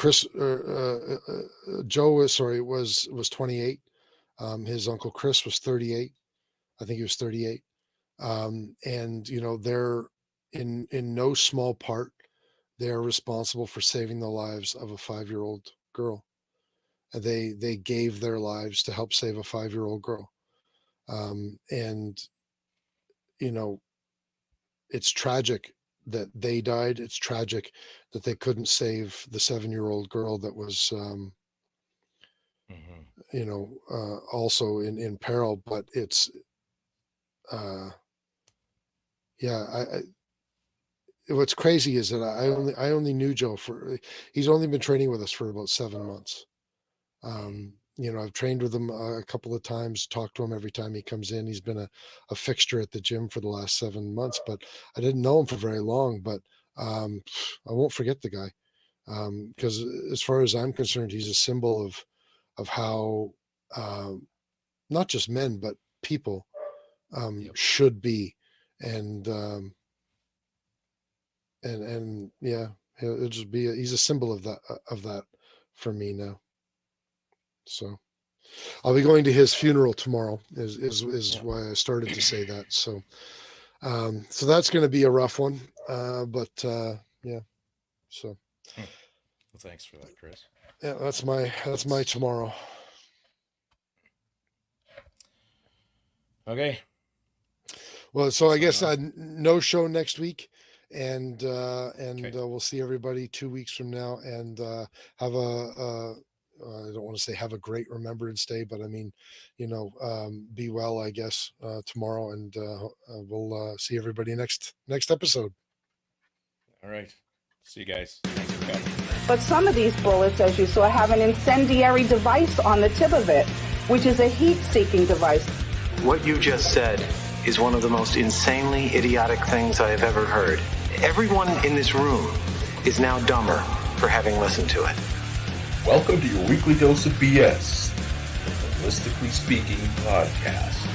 Joe was 28. His uncle Kris was 38. I think he was 38. And they're in no small part, they are responsible for saving the lives of a 5-year-old girl. They gave their lives to help save a 5-year-old girl. And it's tragic that they died. It's tragic that they couldn't save the 7-year-old girl that was, also in peril. But it's, what's crazy is that I only knew Joe he's only been training with us for about 7 months. I've trained with him a couple of times, talked to him every time he comes in. He's been a fixture at the gym for the last 7 months, but I didn't know him for very long. But I won't forget the guy because as far as I'm concerned, he's a symbol of how not just men but people should be, and yeah, he'll just be. He's a symbol of that for me now. So I'll be going to his funeral tomorrow is why I started to say that. So so that's going to be a rough one. But yeah. So well, thanks for that, Kris. Yeah, that's my tomorrow. Okay. Well, so I guess no show next week, and we'll see everybody 2 weeks from now, and have I don't want to say have a great Remembrance Day, but I mean, be well, I guess, tomorrow, and we'll see everybody next episode. All right. See you guys. Thanks for coming. But some of these bullets, as you saw, have an incendiary device on the tip of it, which is a heat-seeking device. What you just said is one of the most insanely idiotic things I have ever heard. Everyone in this room is now dumber for having listened to it. Welcome to your weekly dose of BS, the Ballistically Speaking podcast.